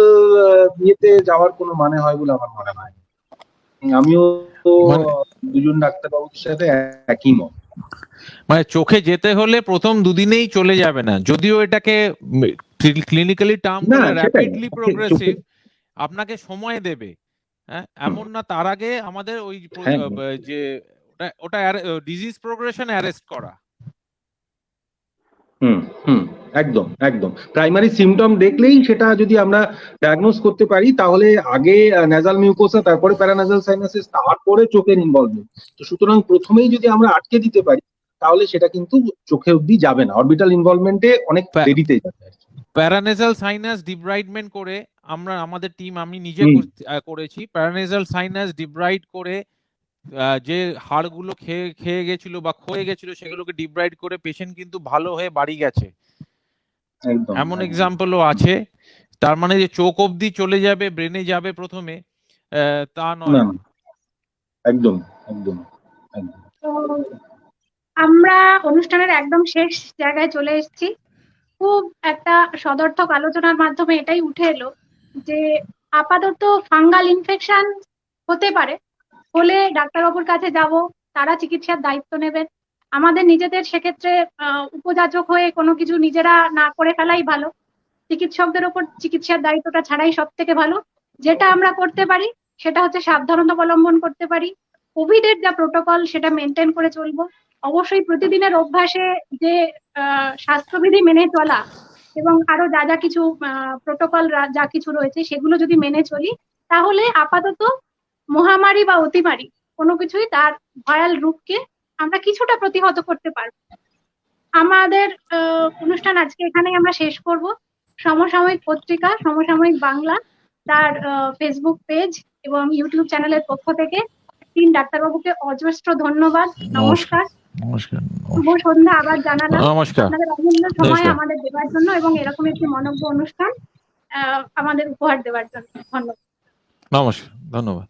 [SPEAKER 1] ইয়েতে যাওয়ার কোনো মানে হয় বলে আমার মনে হয়। আমিও তো দুজন ডাক্তারবাবুর সাথে একই মত।
[SPEAKER 4] মানে চোখে যেতে হলে প্রথম 2 দিনেই চলে যাবে না, যদিও এটাকে ক্লিনিক্যালি টার্ম বলে র্যাপিডলি প্রোগ্রেসিভ, আপনাকে সময় দেবে। হ্যাঁ, এমন না তার আগে আমাদের ওই যে ওটা ডিজিজ প্রোগ্রেশন অ্যারেস্ট করা।
[SPEAKER 1] একদম একদম প্রাইমারি সিমটম দেখলেই সেটা যদি আমরা ডায়াগনোজ করতে পারি, তাহলে আগে নেজাল মিউকোসা, তারপরে প্যারানাজাল সাইনাসিস, তারপরে চোখের ইনভলভমেন্ট। তো সুতরাং প্রথমেই যদি আমরা আটকে দিতে পারি তাহলে সেটা কিন্তু চোখে অব্দি যাবে না, অরবিটাল ইনভলভমেন্টে অনেক দেরিতে যাবে।
[SPEAKER 4] প্যারানেজাল সাইনাস ডিব্রাইডমেন্ট করে আমাদের টিম, আমি নিজে করেছি, প্যারানেজাল সাইনাস ডিব্রাইড করে যে হাড়গুলো খেয়ে গেছিল বা ক্ষয়ে গেছিল সেগুলোকে ডিব্রাইড করে পেশেন্ট কিন্তু ভালো হয়ে বাড়ি গেছে। এমন এক্সাম্পলও আছে। তার মানে যে চোখ অবধি চলে যাবে, ব্রেনে যাবে প্রথমে, তা নয়।
[SPEAKER 1] একদম একদম একদম।
[SPEAKER 2] আমরা অনুষ্ঠানের একদম শেষ জায়গায় চলে এসেছি। খুব একটা সদর্থক আলোচনার মাধ্যমে এটাই উঠে এলো যে আপাতত ফাঙ্গাল ইনফেকশন হতে পারে, হলে ডাক্তারবাবুর কাছে যাব, তারা চিকিৎসার দায়িত্ব নেবেন। আমাদের নিজেদের সেক্ষেত্রে উপযাচক হয়ে কোনো কিছু নিজেরা না করে ফেলাই ভালো। চিকিৎসকদের উপর চিকিৎসার দায়িত্বটা ছাড়াই সব থেকে ভালো। যেটা আমরা করতে পারি সেটা হচ্ছে সাবধানতা অবলম্বন করতে পারি, কোভিড এর যা প্রোটোকল সেটা মেনটেন করে চলবো। অবশ্যই প্রতিদিনের অভ্যাসে যে স্বাস্থ্যবিধি মেনে চলা এবং আরো যা যা কিছু প্রোটোকল যা কিছু রয়েছে সেগুলো যদি মেনে চলি, তাহলে আপাতত মহামারী বা অতিমারী কোনো কিছুই তার ভয়াল রূপকে আমরা কিছুটা প্রতিহত করতে পারবো। আমাদের অনুষ্ঠান আজকে এখানেই আমরা শেষ করব। সমসাময়িক পত্রিকা সমসাময়িক বাংলা তার ফেসবুক পেজ এবং ইউটিউব চ্যানেলের পক্ষ থেকে 3 ডাক্তারবাবুকে অজস্র ধন্যবাদ। নমস্কার, শুভ সন্ধ্যা আবার জানালাম। আপনাদের অমূল্য সময় আমাদের দেওয়ার জন্য এবং এরকম একটি মনোজ্ঞ অনুষ্ঠান আমাদের উপহার দেওয়ার জন্য ধন্যবাদ।
[SPEAKER 4] নমস্কার, ধন্যবাদ।